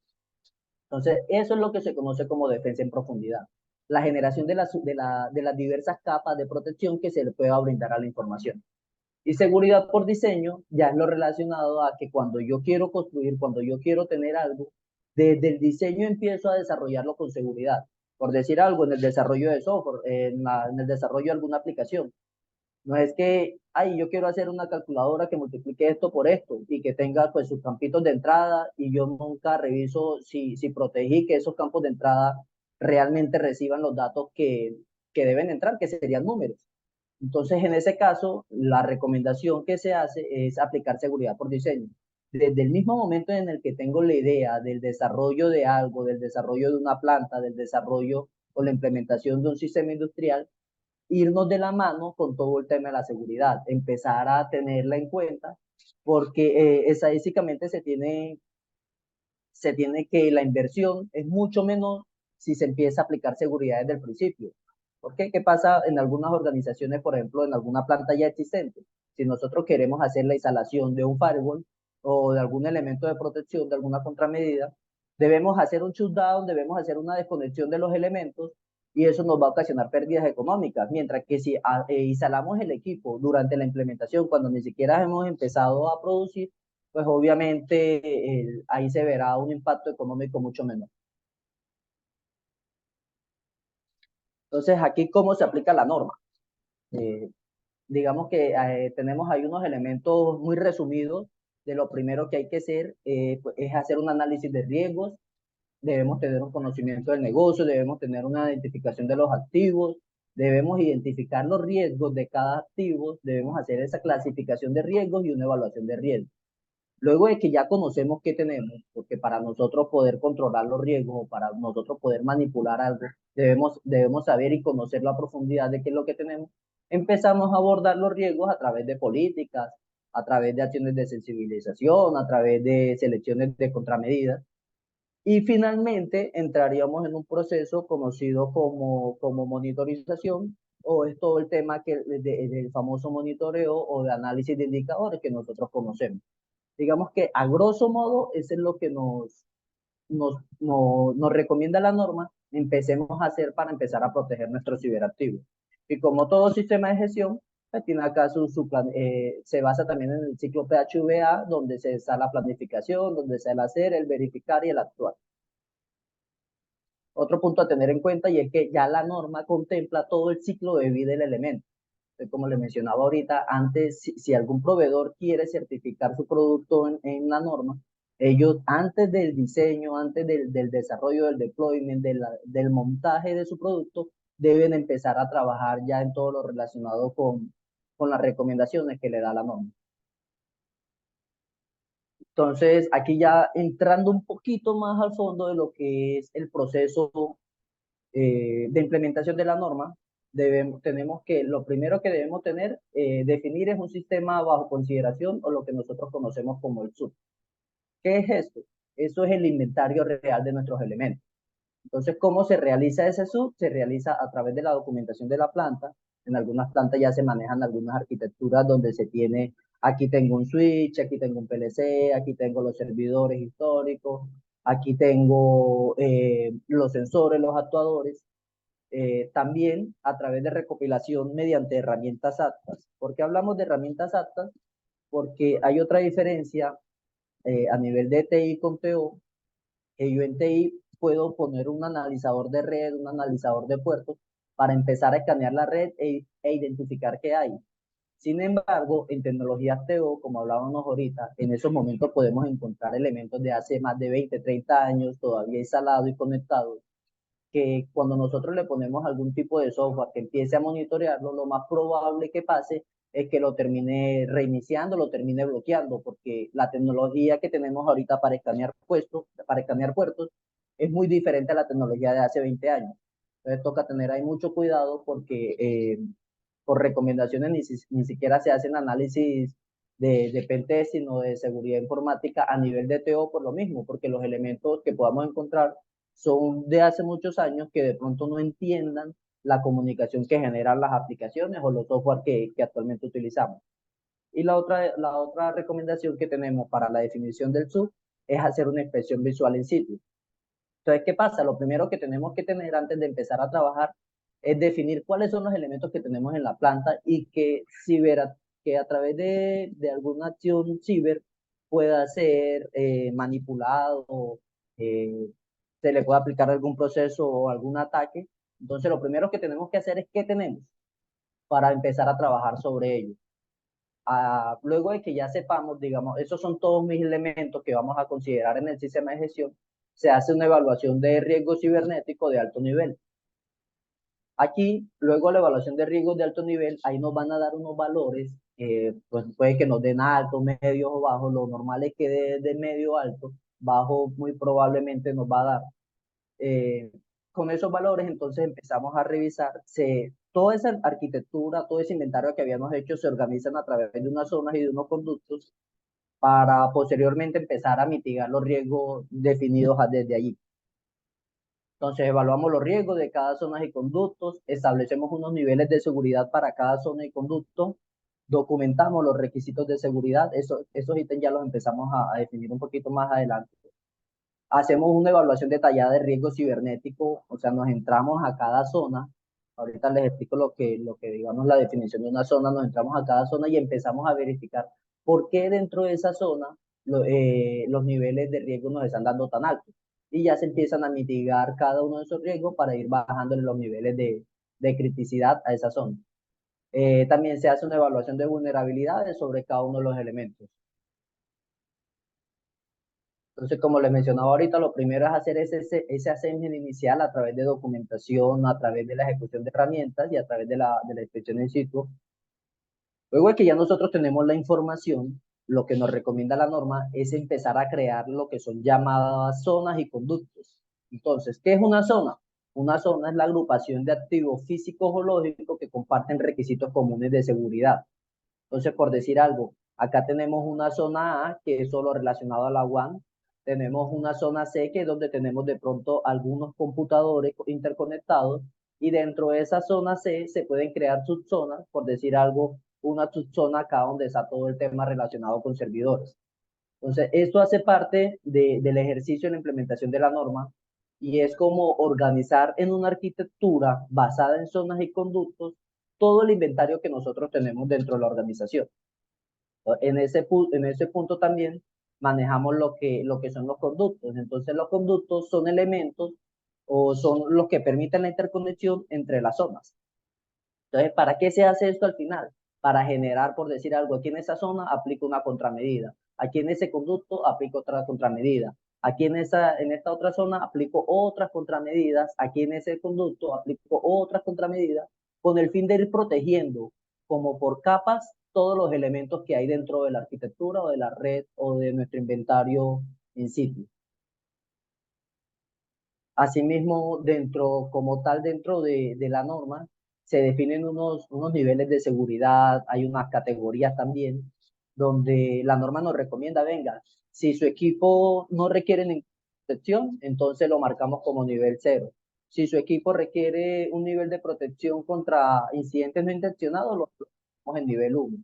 Entonces, eso es lo que se conoce como defensa en profundidad. La generación de las diversas capas de protección que se le pueda brindar a la información. Y seguridad por diseño ya es lo relacionado a que cuando yo quiero construir, cuando yo quiero tener algo, desde el diseño empiezo a desarrollarlo con seguridad. Por decir algo, en el desarrollo de software, en el desarrollo de alguna aplicación. No es que, ay, yo quiero hacer una calculadora que multiplique esto por esto y que tenga pues sus campitos de entrada y yo nunca reviso si protegí que esos campos de entrada realmente reciban los datos que deben entrar, que serían números. Entonces, en ese caso, la recomendación que se hace es aplicar seguridad por diseño. Desde el mismo momento en el que tengo la idea del desarrollo de algo, del desarrollo de una planta, del desarrollo o la implementación de un sistema industrial, irnos de la mano con todo el tema de la seguridad, empezar a tenerla en cuenta, porque estadísticamente se tiene que la inversión es mucho menor si se empieza a aplicar seguridad desde el principio. ¿Por qué? ¿Qué pasa en algunas organizaciones, por ejemplo, en alguna planta ya existente? Si nosotros queremos hacer la instalación de un firewall o de algún elemento de protección, de alguna contramedida, debemos hacer un shutdown, debemos hacer una desconexión de los elementos y eso nos va a ocasionar pérdidas económicas. Mientras que si instalamos el equipo durante la implementación, cuando ni siquiera hemos empezado a producir, pues obviamente ahí se verá un impacto económico mucho menor. Entonces, aquí, ¿cómo se aplica la norma? Eh, digamos que tenemos ahí unos elementos muy resumidos de lo primero que hay que hacer, pues, es hacer un análisis de riesgos, debemos tener un conocimiento del negocio, debemos tener una identificación de los activos, debemos identificar los riesgos de cada activo, debemos hacer esa clasificación de riesgos y una evaluación de riesgos. Luego de que ya conocemos qué tenemos, porque para nosotros poder controlar los riesgos o para nosotros poder manipular algo, debemos saber y conocer a profundidad de qué es lo que tenemos, empezamos a abordar los riesgos a través de políticas, a través de acciones de sensibilización, a través de selecciones de contramedidas. Y finalmente entraríamos en un proceso conocido como monitorización, o es todo el tema del famoso monitoreo o de análisis de indicadores que nosotros conocemos. Digamos que a grosso modo, eso es lo que nos recomienda la norma, empecemos a hacer para empezar a proteger nuestros ciberactivos. Y como todo sistema de gestión, Tiene acá se basa también en el ciclo PHVA, donde se está la planificación, donde se el hacer, el verificar y el actuar. Otro punto a tener en cuenta y es que ya la norma contempla todo el ciclo de vida del elemento. Entonces, como le mencionaba ahorita, antes, si algún proveedor quiere certificar su producto en la norma, ellos antes del diseño, antes del desarrollo, del deployment, del montaje de su producto, deben empezar a trabajar ya en todo lo relacionado con las recomendaciones que le da la norma. Entonces, aquí ya entrando un poquito más al fondo de lo que es el proceso de implementación de la norma, tenemos que, lo primero que debemos definir es un sistema bajo consideración o lo que nosotros conocemos como el SUB. ¿Qué es esto? Eso es el inventario real de nuestros elementos. Entonces, ¿cómo se realiza ese SUB? Se realiza a través de la documentación de la planta. En algunas plantas ya se manejan algunas arquitecturas donde se tiene, aquí tengo un switch, aquí tengo un PLC, aquí tengo los servidores históricos, aquí tengo los sensores, los actuadores. También a través de recopilación mediante herramientas aptas. ¿Por qué hablamos de herramientas aptas? Porque hay otra diferencia a nivel de TI con TO, que yo en TI puedo poner un analizador de red, un analizador de puertos, para empezar a escanear la red e identificar qué hay. Sin embargo, en tecnologías TO, como hablábamos ahorita, en esos momentos podemos encontrar elementos de hace más de 20, 30 años todavía instalados y conectados, que cuando nosotros le ponemos algún tipo de software que empiece a monitorearlo, lo más probable que pase es que lo termine reiniciando, lo termine bloqueando, porque la tecnología que tenemos ahorita para escanear puertos, es muy diferente a la tecnología de hace 20 años. Entonces toca tener ahí mucho cuidado porque por recomendaciones ni siquiera se hacen análisis de pentest, sino de seguridad informática a nivel de TO por lo mismo, porque los elementos que podamos encontrar son de hace muchos años que de pronto no entiendan la comunicación que generan las aplicaciones o los software que actualmente utilizamos. Y la otra recomendación que tenemos para la definición del SUB es hacer una inspección visual in situ. Entonces, ¿qué pasa? Lo primero que tenemos que tener antes de empezar a trabajar es definir cuáles son los elementos que tenemos en la planta y que a través de alguna acción ciber pueda ser manipulado, eh, se le pueda aplicar algún proceso o algún ataque. Entonces, lo primero que tenemos que hacer es qué tenemos para empezar a trabajar sobre ello. Luego de que ya sepamos, digamos, esos son todos mis elementos que vamos a considerar en el sistema de gestión, se hace una evaluación de riesgo cibernético de alto nivel. Aquí, luego la evaluación de riesgos de alto nivel, ahí nos van a dar unos valores, pues puede que nos den alto, medio o bajo, lo normal es que de medio alto, bajo muy probablemente nos va a dar. Eh, con esos valores entonces empezamos a revisar, toda esa arquitectura, todo ese inventario que habíamos hecho se organizan a través de unas zonas y de unos conductos para posteriormente empezar a mitigar los riesgos definidos desde allí. Entonces evaluamos los riesgos de cada zona y conductos, establecemos unos niveles de seguridad para cada zona y conducto, documentamos los requisitos de seguridad, esos ítems ya los empezamos a definir un poquito más adelante. Hacemos una evaluación detallada de riesgo cibernético, o sea, nos entramos a cada zona. Ahorita les explico lo que digamos la definición de una zona, nos entramos a cada zona y empezamos a verificar por qué dentro de esa zona los niveles de riesgo nos están dando tan altos. Y ya se empiezan a mitigar cada uno de esos riesgos para ir bajando los niveles de criticidad a esa zona. También se hace una evaluación de vulnerabilidades sobre cada uno de los elementos. Entonces, como les mencionaba ahorita, lo primero es hacer ese assessment inicial a través de documentación, a través de la ejecución de herramientas y a través de la inspección in situ. Luego de que ya nosotros tenemos la información, lo que nos recomienda la norma es empezar a crear lo que son llamadas zonas y conductos. Entonces, ¿qué es una zona? Una zona es la agrupación de activos físicos o lógicos que comparten requisitos comunes de seguridad. Entonces, por decir algo, acá tenemos una zona A que es solo relacionado a la WAN, tenemos una zona C que es donde tenemos de pronto algunos computadores interconectados y dentro de esa zona C se pueden crear subzonas, por decir algo, una subzona acá donde está todo el tema relacionado con servidores. Entonces, esto hace parte del ejercicio de la implementación de la norma y es como organizar en una arquitectura basada en zonas y conductos todo el inventario que nosotros tenemos dentro de la organización. En ese punto también manejamos lo que son los conductos. Entonces, los conductos son elementos o son los que permiten la interconexión entre las zonas. Entonces, ¿para qué se hace esto al final? Para generar, por decir algo, aquí en esa zona aplico una contramedida, aquí en ese conducto aplico otra contramedida, aquí en esta otra zona aplico otras contramedidas, aquí en ese conducto aplico otras contramedidas, con el fin de ir protegiendo como por capas todos los elementos que hay dentro de la arquitectura o de la red o de nuestro inventario en sitio. Asimismo, como tal, dentro de la norma, se definen unos niveles de seguridad, hay unas categorías también, donde la norma nos recomienda, venga, si su equipo no requiere ninguna protección, entonces lo marcamos como nivel cero. Si su equipo requiere un nivel de protección contra incidentes no intencionados, lo ponemos en nivel uno.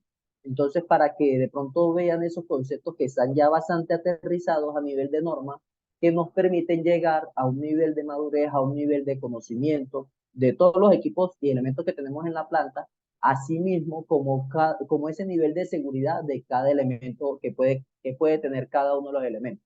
Entonces, para que de pronto vean esos conceptos que están ya bastante aterrizados a nivel de norma, que nos permiten llegar a un nivel de madurez, a un nivel de conocimiento de todos los equipos y elementos que tenemos en la planta, asimismo como ese nivel de seguridad de cada elemento que puede tener cada uno de los elementos.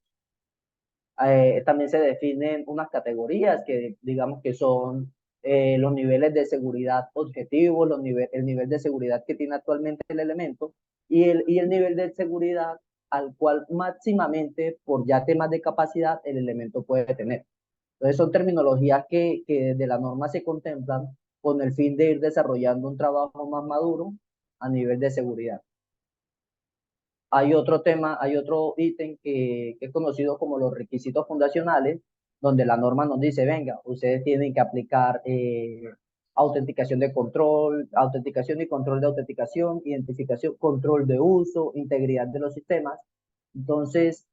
También se definen unas categorías que digamos que son los niveles de seguridad objetivos, el nivel de seguridad que tiene actualmente el elemento y el nivel de seguridad al cual máximamente por ya temas de capacidad el elemento puede tener. Entonces son terminologías que de la norma se contemplan con el fin de ir desarrollando un trabajo más maduro a nivel de seguridad. Hay otro tema, hay otro ítem que es conocido como los requisitos fundacionales, donde la norma nos dice, venga, ustedes tienen que aplicar autenticación de control, autenticación y control de autenticación, identificación, control de uso, integridad de los sistemas. Entonces,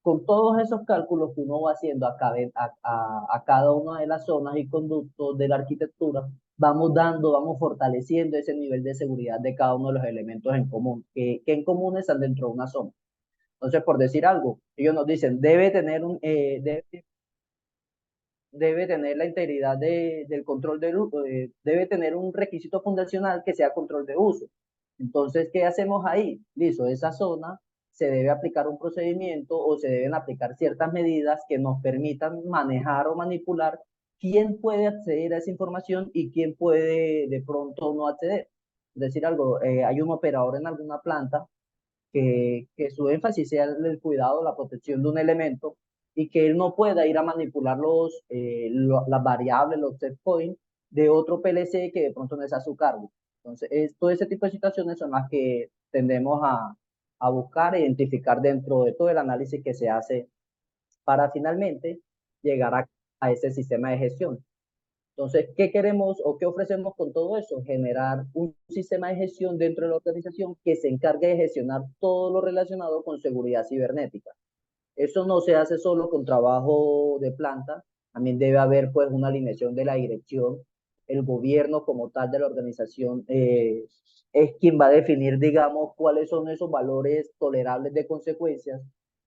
con todos esos cálculos que uno va haciendo a cada una de las zonas y conductos de la arquitectura, vamos fortaleciendo ese nivel de seguridad de cada uno de los elementos en común, que en común están dentro de una zona. Entonces, por decir algo, ellos nos dicen, debe tener la integridad del control del uso, debe tener un requisito fundacional que sea control de uso. Entonces, ¿qué hacemos ahí? Listo, esa zona se debe aplicar un procedimiento o se deben aplicar ciertas medidas que nos permitan manejar o manipular quién puede acceder a esa información y quién puede de pronto no acceder. Es decir, algo, hay un operador en alguna planta que su énfasis sea el cuidado, la protección de un elemento y que él no pueda ir a manipular las variables, los set points de otro PLC que de pronto no es a su cargo. Entonces, todo ese tipo de situaciones son las que tendemos a buscar e identificar dentro de todo el análisis que se hace para finalmente llegar a ese sistema de gestión. Entonces, ¿qué queremos o qué ofrecemos con todo eso? Generar un sistema de gestión dentro de la organización que se encargue de gestionar todo lo relacionado con seguridad cibernética. Eso no se hace solo con trabajo de planta, también debe haber pues una alineación de la dirección, el gobierno como tal de la organización es quien va a definir, digamos, cuáles son esos valores tolerables de consecuencias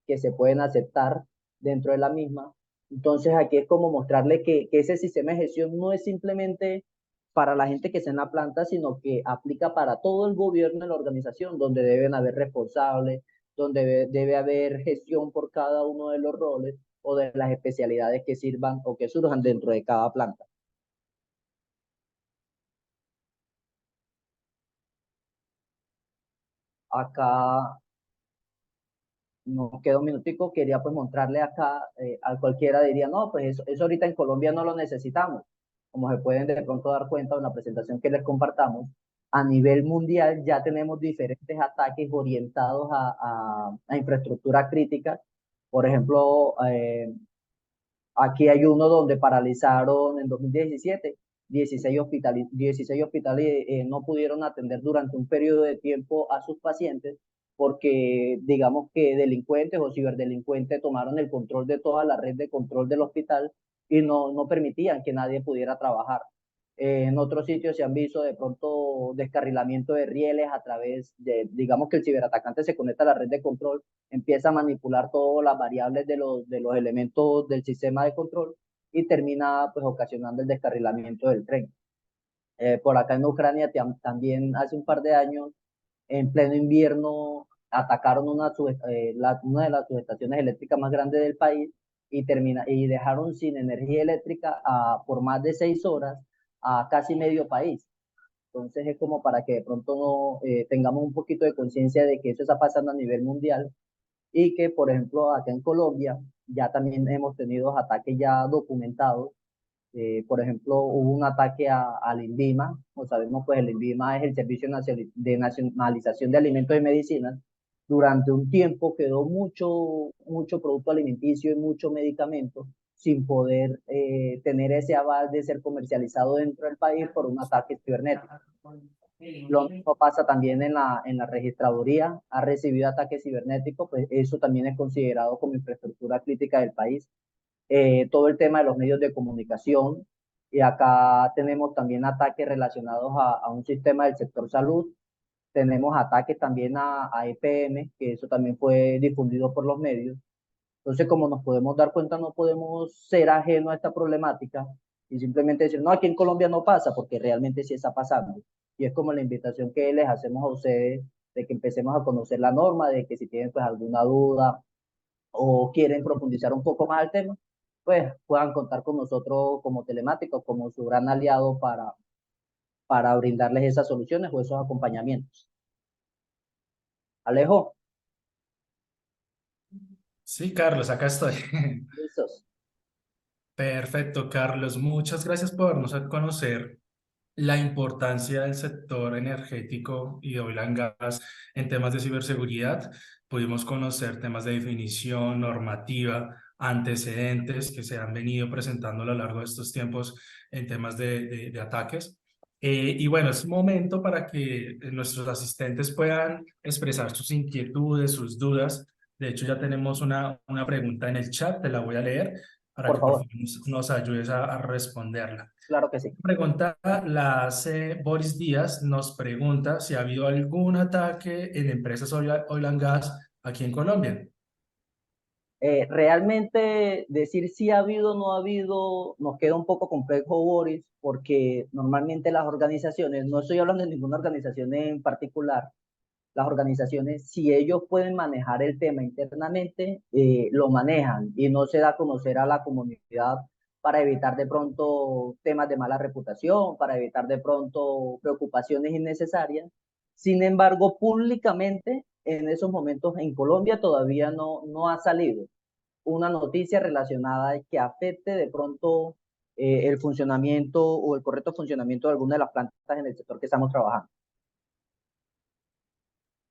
que se pueden aceptar dentro de la misma. Entonces aquí es como mostrarle que ese sistema de gestión no es simplemente para la gente que está en la planta, sino que aplica para todo el gobierno de la organización, donde deben haber responsables, donde debe haber gestión por cada uno de los roles o de las especialidades que sirvan o que surjan dentro de cada planta. Acá nos queda un minutico, quería pues mostrarle acá, a cualquiera diría, no, pues eso ahorita en Colombia no lo necesitamos. Como se pueden de pronto dar cuenta de una presentación que les compartamos, a nivel mundial ya tenemos diferentes ataques orientados a infraestructura crítica. Por ejemplo, aquí hay uno donde paralizaron en 2017 16 hospitales no pudieron atender durante un periodo de tiempo a sus pacientes porque digamos que delincuentes o ciberdelincuentes tomaron el control de toda la red de control del hospital y no permitían que nadie pudiera trabajar. En otros sitios se han visto de pronto descarrilamiento de rieles a través de, digamos que el ciberatacante se conecta a la red de control, empieza a manipular todas las variables de los elementos del sistema de control y termina pues ocasionando el descarrilamiento del tren. Por acá en Ucrania también hace un par de años, en pleno invierno, atacaron una de las subestaciones eléctricas más grandes del país y dejaron sin energía eléctrica por más de 6 horas a casi medio país. Entonces es como para que de pronto no, tengamos un poquito de conciencia de que eso está pasando a nivel mundial y que, por ejemplo, acá en Colombia ya también hemos tenido ataques ya documentados. Por ejemplo, hubo un ataque al INVIMA. Como sabemos, pues el INVIMA es el Servicio de Nacionalización de Alimentos y Medicinas. Durante un tiempo quedó mucho producto alimenticio y mucho medicamento sin poder tener ese aval de ser comercializado dentro del país por un ataque cibernético. Lo mismo pasa también en la registraduría, ha recibido ataques cibernéticos, pues eso también es considerado como infraestructura crítica del país. Todo el tema de los medios de comunicación, y acá tenemos también ataques relacionados a un sistema del sector salud, tenemos ataques también a EPM, que eso también fue difundido por los medios. Entonces, como nos podemos dar cuenta, no podemos ser ajenos a esta problemática y simplemente decir, no, aquí en Colombia no pasa, porque realmente sí está pasando. Y es como la invitación que les hacemos a ustedes de que empecemos a conocer la norma, de que si tienen pues alguna duda o quieren profundizar un poco más el tema, pues puedan contar con nosotros como telemáticos, como su gran aliado para brindarles esas soluciones o esos acompañamientos. Alejo, Sí, Carlos, acá estoy. listos. Perfecto, Carlos. Muchas gracias por darnos a conocer la importancia del sector energético y de oil and gas en temas de ciberseguridad. Pudimos conocer temas de definición, normativa, antecedentes que se han venido presentando a lo largo de estos tiempos en temas de ataques. Y bueno, es momento para que nuestros asistentes puedan expresar sus inquietudes, sus dudas. De hecho, ya tenemos una pregunta en el chat, te la voy a leer para Por que por favor, favor nos ayudes a responderla. claro que sí. Pregunta la hace Boris Díaz, nos pregunta si ha habido algún ataque en empresas oil and gas aquí en Colombia. Realmente decir si ha habido o no ha habido nos queda un poco complejo, Boris, porque normalmente las organizaciones, no estoy hablando de ninguna organización en particular, las organizaciones, si ellos pueden manejar el tema internamente, lo manejan y no se da a conocer a la comunidad para evitar de pronto temas de mala reputación, para evitar de pronto preocupaciones innecesarias. Sin embargo, públicamente en esos momentos en Colombia todavía no ha salido una noticia relacionada que afecte de pronto el funcionamiento o el correcto funcionamiento de alguna de las plantas en el sector que estamos trabajando.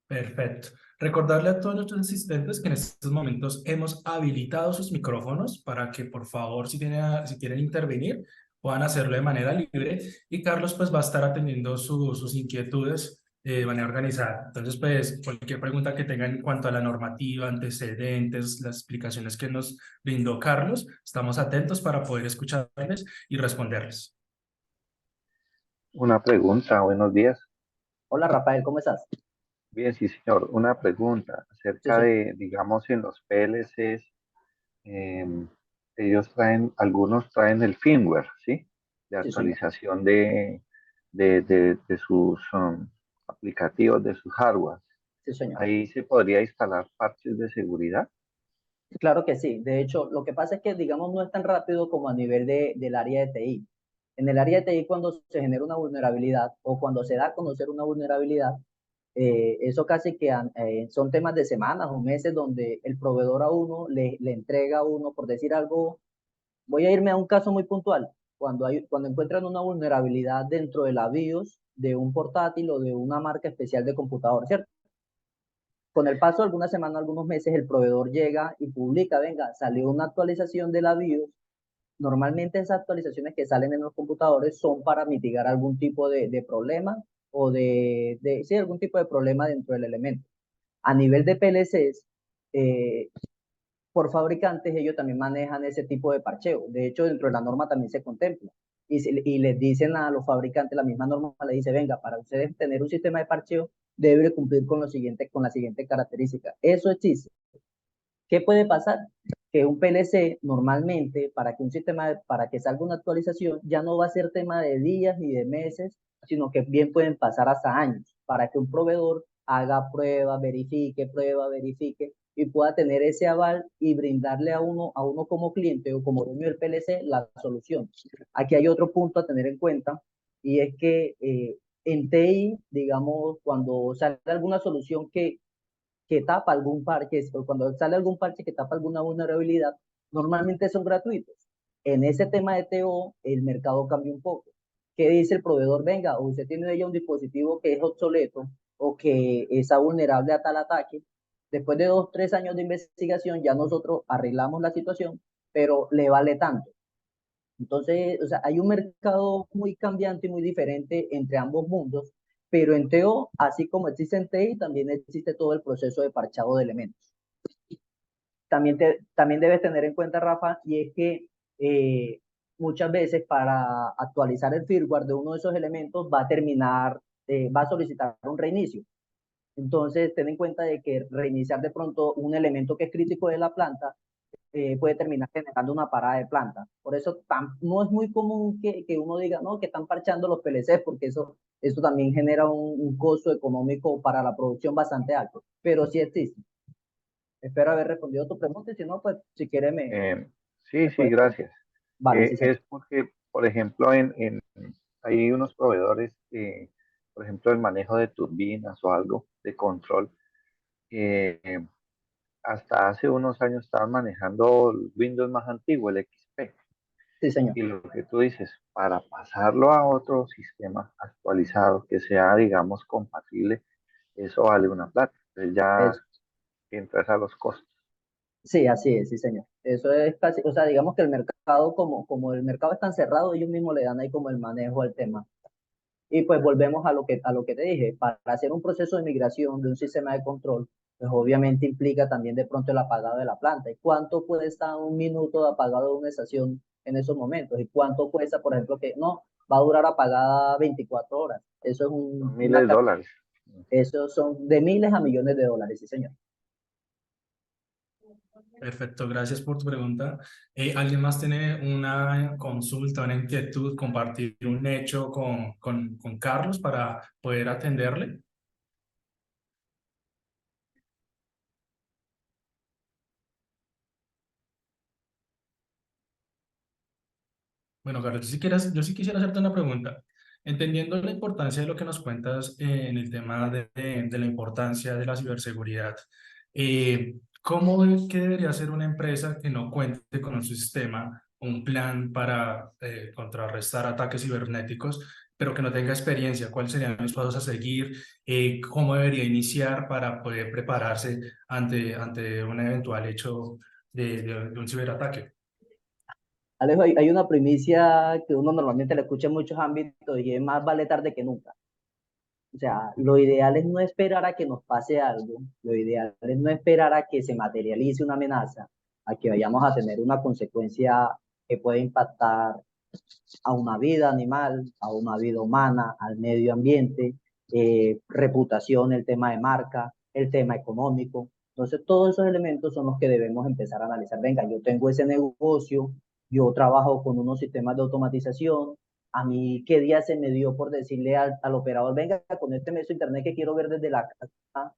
Perfecto. Recordarle a todos nuestros asistentes que en estos momentos hemos habilitado sus micrófonos para que por favor si quieren intervenir puedan hacerlo de manera libre y Carlos pues va a estar atendiendo sus inquietudes de manera organizada. Entonces pues cualquier pregunta que tengan en cuanto a la normativa, antecedentes, las explicaciones que nos brindó Carlos, estamos atentos para poder escucharles y responderles. Una pregunta, buenos días. Hola Rafael, ¿cómo estás? Bien, sí, señor. Una pregunta Sí, acerca señor. de, digamos, en los PLCs, em, ellos traen, algunos traen el firmware, ¿sí? De Sí, señor. actualización de sus aplicativos, de sus hardware. Sí, señor. Ahí se podría instalar parches de seguridad. Claro que sí. De hecho, lo que pasa es que, digamos, no es tan rápido como a nivel del área de TI. En el área de TI, cuando se genera una vulnerabilidad o cuando se da a conocer una vulnerabilidad, eso casi que son temas de semanas o meses donde el proveedor a uno le entrega a uno, por decir algo, voy a irme a un caso muy puntual. Cuando encuentran una vulnerabilidad dentro de la BIOS de un portátil o de una marca especial de computador, ¿cierto? Con el paso de algunas semanas, algunos meses, el proveedor llega y publica, venga, salió una actualización de la BIOS. Normalmente esas actualizaciones que salen en los computadores son para mitigar algún tipo de problema o sí, algún tipo de problema dentro del elemento. A nivel de PLCs, eh, por fabricantes, ellos también manejan ese tipo de parcheo. De hecho, dentro de la norma también se contempla. Y les dicen a los fabricantes, la misma norma les dice, venga, para ustedes tener un sistema de parcheo, debe cumplir con la siguiente característica. Eso existe. ¿Qué puede pasar? que un PLC normalmente para que un sistema, para que salga una actualización, ya no va a ser tema de días ni de meses, sino que bien pueden pasar hasta años para que un proveedor haga prueba, verifique y pueda tener ese aval y brindarle a uno como cliente o como dueño del PLC la solución. Aquí hay otro punto a tener en cuenta y es que en TI, digamos, cuando sale alguna solución que tapa algún parche, o cuando sale algún parche que tapa alguna vulnerabilidad, normalmente son gratuitos. En ese tema de TO, el mercado cambia un poco. ¿Qué dice el proveedor? Venga, usted tiene ya un dispositivo que es obsoleto o que está vulnerable a tal ataque. Después de 2, 3 años de investigación, ya nosotros arreglamos la situación, pero le vale tanto. Entonces, o sea, hay un mercado muy cambiante y muy diferente entre ambos mundos, pero en TO, así como existe en TI, también existe todo el proceso de parchado de elementos. También debes tener en cuenta, Rafa, y es que muchas veces para actualizar el firmware de uno de esos elementos va a solicitar un reinicio. Entonces, ten en cuenta de que reiniciar de pronto un elemento que es crítico de la planta puede terminar generando una parada de planta. Por eso no es muy común que uno diga, no, que están parchando los PLCs, porque eso también genera un costo económico para la producción bastante alto, pero sí existe. Espero haber respondido tu pregunta y si no, pues si quieres Eh, sí, me sí, puedes gracias. Vale, sí, señor. Es porque, por ejemplo, hay unos proveedores que, por ejemplo, el manejo de turbinas o algo de control, que hasta hace unos años estaban manejando el Windows más antiguo, el XP. Sí, señor. Y lo que tú dices, para pasarlo a otro sistema actualizado que sea, digamos, compatible, eso vale una plata. Entonces ya Es, entras a los costos. sí, así es, sí, señor. Eso es casi, o sea, digamos que el mercado, como el mercado está cerrado, ellos mismos le dan ahí como el manejo al tema. Y pues volvemos a lo que te dije, para hacer un proceso de migración de un sistema de control, pues obviamente implica también de pronto el apagado de la planta. ¿Y cuánto puede estar un minuto de apagado de una estación en esos momentos? ¿Y cuánto cuesta, por ejemplo, que no, va a durar apagada 24 horas? Eso es Son miles de dólares. eso son de miles a millones de dólares, sí, señor. Perfecto, gracias por tu pregunta. ¿Alguien más tiene una consulta, una inquietud, compartir un hecho con Carlos para poder atenderle? Bueno, Carlos, yo sí quisiera hacerte una pregunta. Entendiendo la importancia de lo que nos cuentas en el tema de la importancia de la ciberseguridad, ¿qué debería hacer una empresa que no cuente con un sistema, un plan para contrarrestar ataques cibernéticos, pero que no tenga experiencia? ¿Cuáles serían los pasos a seguir? ¿Cómo debería iniciar para poder prepararse ante un eventual hecho de un ciberataque? Alejo, hay una primicia que uno normalmente le escucha en muchos ámbitos y es más vale tarde que nunca. O sea, lo ideal es no esperar a que nos pase algo, lo ideal es no esperar a que se materialice una amenaza, a que vayamos a tener una consecuencia que puede impactar a una vida animal, a una vida humana, al medio ambiente, reputación, el tema de marca, el tema económico. Entonces, todos esos elementos son los que debemos empezar a analizar. Venga, yo tengo ese negocio, yo trabajo con unos sistemas de automatización, a mí qué día se me dio por decirle al operador, venga, conécteme su internet que quiero ver desde la casa,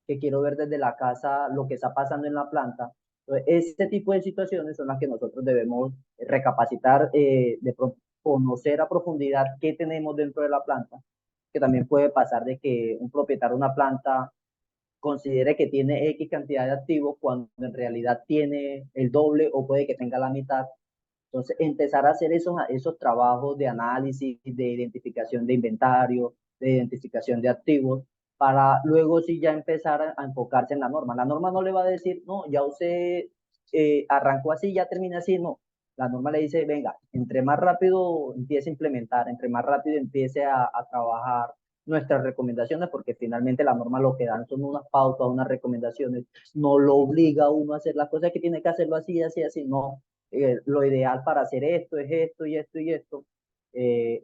que quiero ver desde la casa lo que está pasando en la planta. Entonces, este tipo de situaciones son las que nosotros debemos recapacitar, de pronto conocer a profundidad qué tenemos dentro de la planta, que también puede pasar de que un propietario de una planta considere que tiene X cantidad de activos cuando en realidad tiene el doble o puede que tenga la mitad. Entonces, empezar a hacer esos trabajos de análisis, de identificación de inventario, de identificación de activos, para luego sí ya empezar a enfocarse en la norma. La norma no le va a decir, no, ya usted arrancó así, ya termina así, no. La norma le dice, venga, entre más rápido empiece a implementar, entre más rápido empiece a trabajar nuestras recomendaciones, porque finalmente la norma lo que dan son unas pautas, unas recomendaciones, no lo obliga a uno a hacer las cosas que tiene que hacerlo así, así, así, no, lo ideal para hacer esto es esto y esto y esto.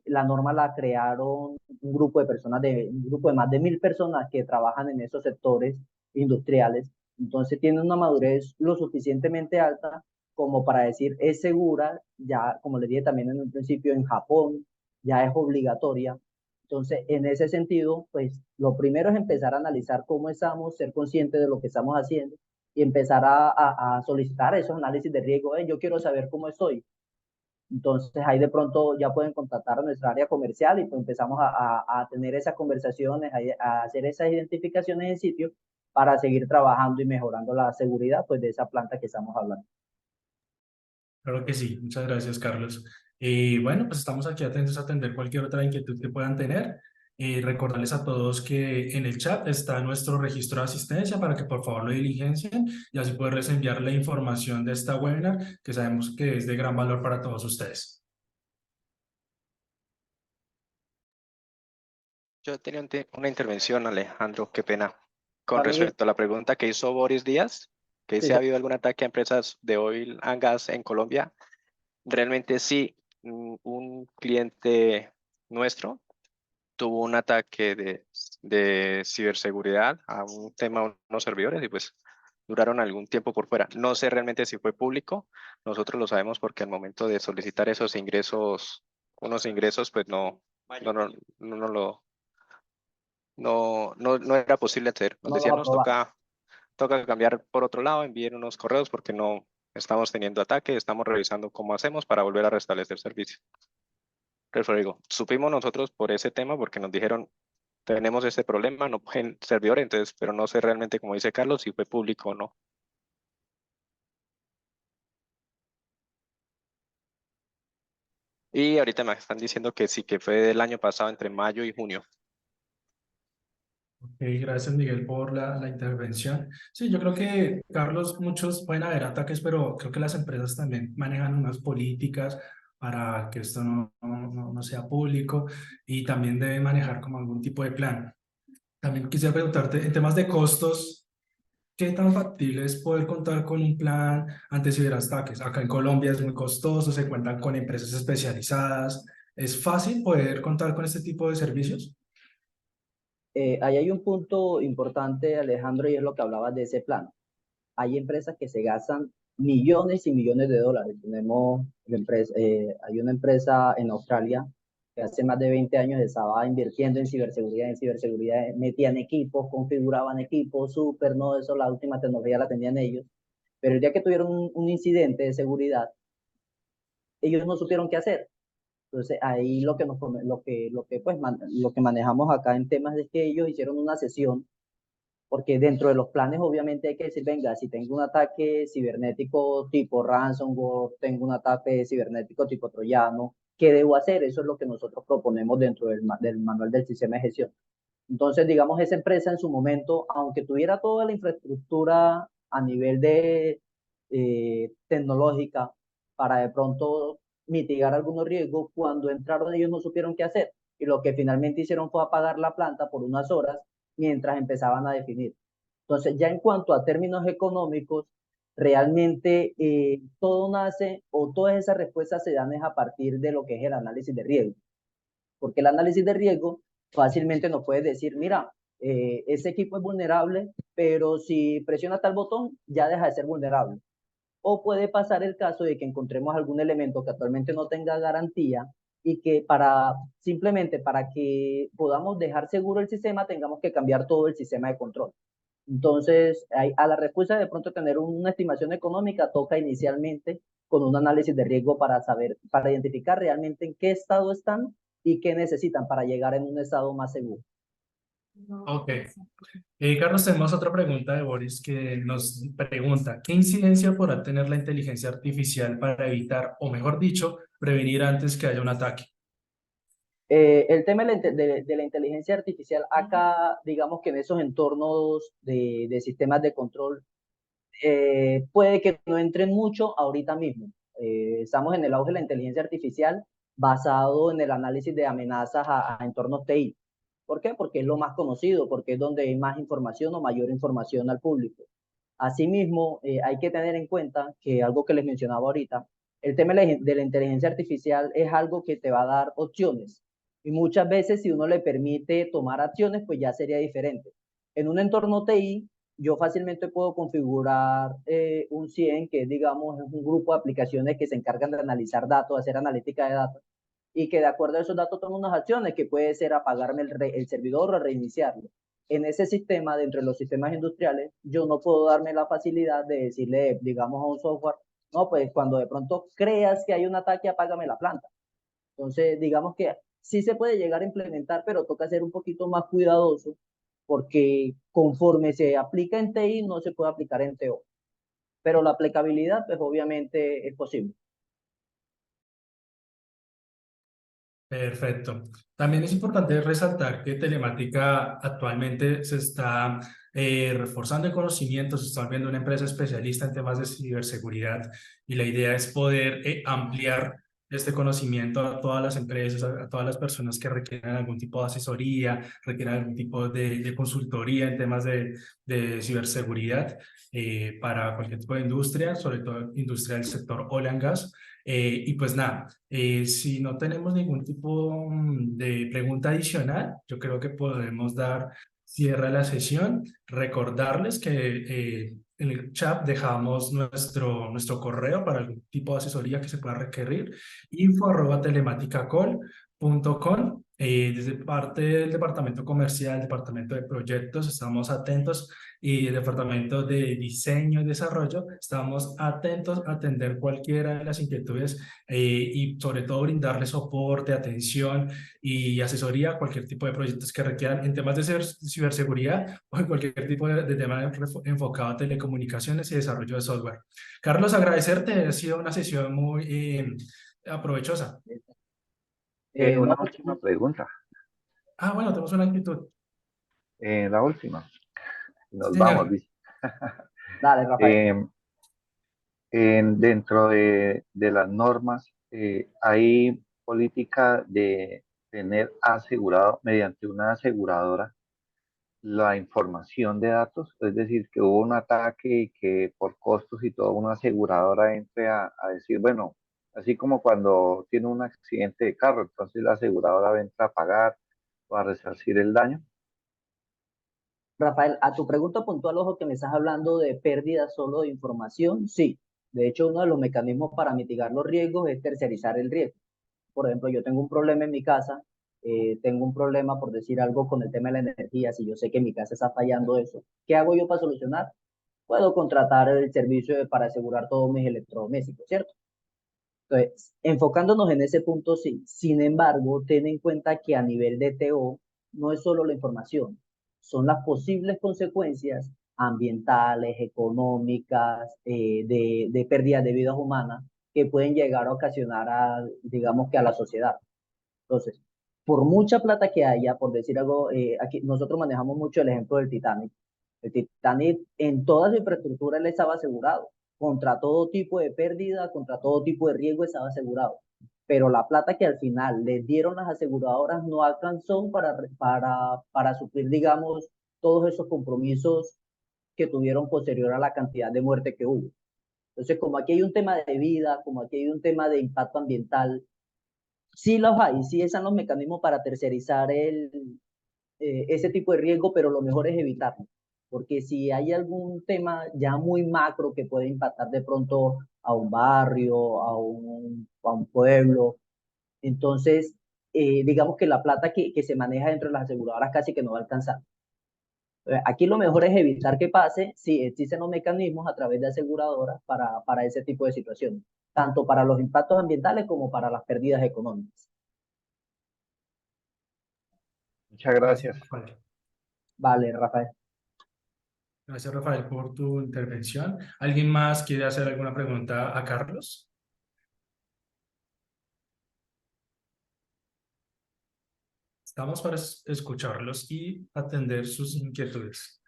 La norma la crearon un grupo de personas, un grupo de más de 1000 personas que trabajan en esos sectores industriales Entonces tiene una madurez lo suficientemente alta como para decir es segura, ya como les dije también en un principio, en Japón ya es obligatoria. Entonces, en ese sentido, pues lo primero es empezar a analizar cómo estamos, ser conscientes de lo que estamos haciendo y empezar a solicitar esos análisis de riesgo. Yo quiero saber cómo estoy. Entonces ahí de pronto ya pueden contactar a nuestra área comercial y pues empezamos a tener esas conversaciones, a hacer esas identificaciones en sitio para seguir trabajando y mejorando la seguridad pues de esa planta que estamos hablando. Claro que sí, muchas gracias, Carlos. Y bueno, pues estamos aquí atentos a atender cualquier otra inquietud que puedan tener. Recordarles a todos que en el chat está nuestro registro de asistencia para que por favor lo diligencien y así poderles enviar la información de esta webinar que sabemos que es de gran valor para todos ustedes. Yo tenía una intervención, Alejandro, qué pena, con También, respecto a la pregunta que hizo Boris Díaz, que sí, si ha habido algún ataque a empresas de oil and gas en Colombia. Realmente sí, un cliente nuestro tuvo un ataque de ciberseguridad a un tema, unos servidores, y pues duraron algún tiempo por fuera. No sé realmente si fue público, nosotros lo sabemos porque al momento de solicitar esos ingresos, unos ingresos, pues no lo no era posible hacer. Nos no los decían, nos aprobaron. toca cambiar por otro lado, envíen unos correos porque no estamos teniendo ataque, estamos revisando cómo hacemos para volver a restablecer servicio. Digo, supimos nosotros por ese tema porque nos dijeron, tenemos este problema, no pueden servidor, entonces, pero no sé realmente, como dice Carlos, si fue público o no. Y ahorita me están diciendo que sí, que fue del año pasado, entre mayo y junio. Ok, gracias Miguel por la intervención. Sí, yo creo que, Carlos, muchos pueden haber ataques, pero creo que las empresas también manejan unas políticas para que esto no sea público y también deben manejar como algún tipo de plan. También quisiera preguntarte, en temas de costos, ¿qué tan factible es poder contar con un plan ante ciberataques? Acá en Colombia es muy costoso, se cuentan con empresas especializadas. ¿Es fácil poder contar con este tipo de servicios? Ahí hay un punto importante, Alejandro, y es lo que hablabas de ese plan. Hay empresas que se gastan millones y millones de dólares. Hay una empresa en Australia que hace más de 20 años estaba invirtiendo en ciberseguridad, metían equipos, configuraban equipos, súper, no, eso la última tecnología la tenían ellos. Pero el día que tuvieron un incidente de seguridad, ellos no supieron qué hacer. Entonces ahí lo que manejamos acá en temas es que ellos hicieron una sesión porque dentro de los planes obviamente hay que decir, venga, si tengo un ataque cibernético tipo ransomware, tengo un ataque cibernético tipo troyano, ¿qué debo hacer? Eso es lo que nosotros proponemos dentro del manual del sistema de gestión. Entonces, digamos, esa empresa en su momento, aunque tuviera toda la infraestructura a nivel de tecnológica para de pronto mitigar algunos riesgos, cuando entraron ellos no supieron qué hacer. Y lo que finalmente hicieron fue apagar la planta por unas horas mientras empezaban a definir. Entonces, ya en cuanto a términos económicos, realmente todo nace o todas esas respuestas se dan es a partir de lo que es el análisis de riesgo. Porque el análisis de riesgo fácilmente nos puede decir, mira, ese equipo es vulnerable, pero si presiona tal botón, ya deja de ser vulnerable. O puede pasar el caso de que encontremos algún elemento que actualmente no tenga garantía y que simplemente para que podamos dejar seguro el sistema, tengamos que cambiar todo el sistema de control. Entonces, a la respuesta de pronto tener una estimación económica toca inicialmente con un análisis de riesgo para saber, para identificar realmente en qué estado están y qué necesitan para llegar en un estado más seguro. Ok. Carlos, tenemos otra pregunta de Boris que nos pregunta, ¿qué incidencia podrá tener la inteligencia artificial para evitar, o mejor dicho, prevenir antes que haya un ataque? El tema de la inteligencia artificial acá, digamos que en esos entornos de sistemas de control, puede que no entren mucho ahorita mismo. Estamos en el auge de la inteligencia artificial basado en el análisis de amenazas a entornos TI. ¿Por qué? Porque es lo más conocido, porque es donde hay más información o mayor información al público. Asimismo, hay que tener en cuenta que algo que les mencionaba ahorita, el tema de la inteligencia artificial es algo que te va a dar opciones. Y muchas veces si uno le permite tomar acciones, pues ya sería diferente. En un entorno TI, yo fácilmente puedo configurar un CIEM, que digamos es un grupo de aplicaciones que se encargan de analizar datos, hacer analítica de datos, y que de acuerdo a esos datos toman unas acciones que puede ser apagarme el servidor o reiniciarlo. En ese sistema, dentro de los sistemas industriales, yo no puedo darme la facilidad de decirle, digamos, a un software, no, pues cuando de pronto creas que hay un ataque, apágame la planta. Entonces, digamos que sí se puede llegar a implementar, pero toca ser un poquito más cuidadoso, porque conforme se aplica en TI, no se puede aplicar en TO. Pero la aplicabilidad, pues obviamente es posible. Perfecto. También es importante resaltar que Telemática actualmente se está reforzando el conocimiento, se está volviendo una empresa especialista en temas de ciberseguridad y la idea es poder ampliar este conocimiento a todas las empresas, a todas las personas que requieran algún tipo de asesoría, requieran algún tipo de consultoría en temas de ciberseguridad para cualquier tipo de industria, sobre todo industria del sector oil and gas. Y pues nada, si no tenemos ningún tipo de pregunta adicional, yo creo que podemos dar cierre a la sesión. Recordarles que en el chat dejamos nuestro correo para algún tipo de asesoría que se pueda requerir, info@telematicacall.com. Desde parte del departamento comercial, departamento de proyectos, estamos atentos y el departamento de diseño y desarrollo, estamos atentos a atender cualquiera de las inquietudes y sobre todo brindarle soporte, atención y asesoría a cualquier tipo de proyectos que requieran en temas de ciberseguridad o en cualquier tipo de tema enfocado a telecomunicaciones y desarrollo de software. Carlos, agradecerte, ha sido una sesión muy provechosa. Una No, última pregunta, Bueno, tenemos una inquietud. la última, nos Sí, vamos, señor. dice. dale, Rafael. Eh, dentro de las normas, hay política de tener asegurado mediante una aseguradora la información de datos, es decir, que hubo un ataque y que por costos y todo, una aseguradora entre a decir, bueno, así como cuando tiene un accidente de carro, entonces la aseguradora entra a pagar o a resarcir el daño. Rafael, a tu pregunta puntual, ojo, que me estás hablando de pérdida solo de información, sí. De hecho, uno de los mecanismos para mitigar los riesgos es tercerizar el riesgo. Por ejemplo, yo tengo un problema en mi casa, tengo un problema, por decir algo, con el tema de la energía, si yo sé que mi casa está fallando eso, ¿qué hago yo para solucionar? Puedo contratar el servicio para asegurar todos mis electrodomésticos, ¿cierto? Entonces, enfocándonos en ese punto, sí. Sin embargo, ten en cuenta que a nivel de TO no es solo la información, son las posibles consecuencias ambientales, económicas, de pérdida de vidas humanas que pueden llegar a ocasionar digamos que a la sociedad. Entonces, por mucha plata que haya, por decir algo, aquí nosotros manejamos mucho el ejemplo del Titanic. El Titanic en toda su infraestructura él estaba asegurado. Contra todo tipo de pérdida, contra todo tipo de riesgo estaba asegurado. Pero la plata que al final le dieron las aseguradoras no alcanzó para suplir, digamos, todos esos compromisos que tuvieron posterior a la cantidad de muerte que hubo. Entonces, como aquí hay un tema de vida, como aquí hay un tema de impacto ambiental, sí los hay, sí están los mecanismos para tercerizar ese tipo de riesgo, pero lo mejor es evitarlo. Porque si hay algún tema ya muy macro que puede impactar de pronto a un barrio, a un pueblo, entonces digamos que la plata que se maneja dentro de las aseguradoras casi que no va a alcanzar. Aquí lo mejor es evitar que pase si existen los mecanismos a través de aseguradoras para ese tipo de situaciones, tanto para los impactos ambientales como para las pérdidas económicas. Muchas Gracias, gracias. Rafael. Vale, Rafael. Gracias, Rafael, por tu intervención. ¿Alguien más quiere hacer alguna pregunta a Carlos? Estamos para escucharlos y atender sus inquietudes.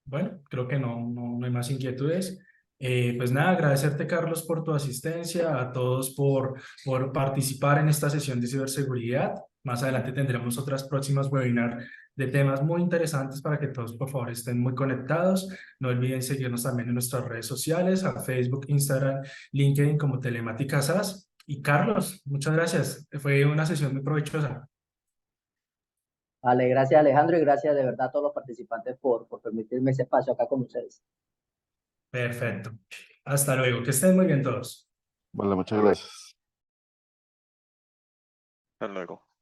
Bueno, creo que no hay más inquietudes. Pues nada, agradecerte, Carlos, por tu asistencia, a todos por participar en esta sesión de ciberseguridad. Más adelante tendremos otras próximas webinars de temas muy interesantes para que todos, por favor, estén muy conectados. No olviden seguirnos también en nuestras redes sociales, a Facebook, Instagram, LinkedIn como Telemática SaaS. Y Carlos, muchas gracias. Fue una sesión muy provechosa. Vale, gracias Alejandro y gracias de verdad a todos los participantes por permitirme ese espacio acá con ustedes. Perfecto. Hasta luego. Que estén muy bien todos. Vale, muchas gracias. Hasta luego.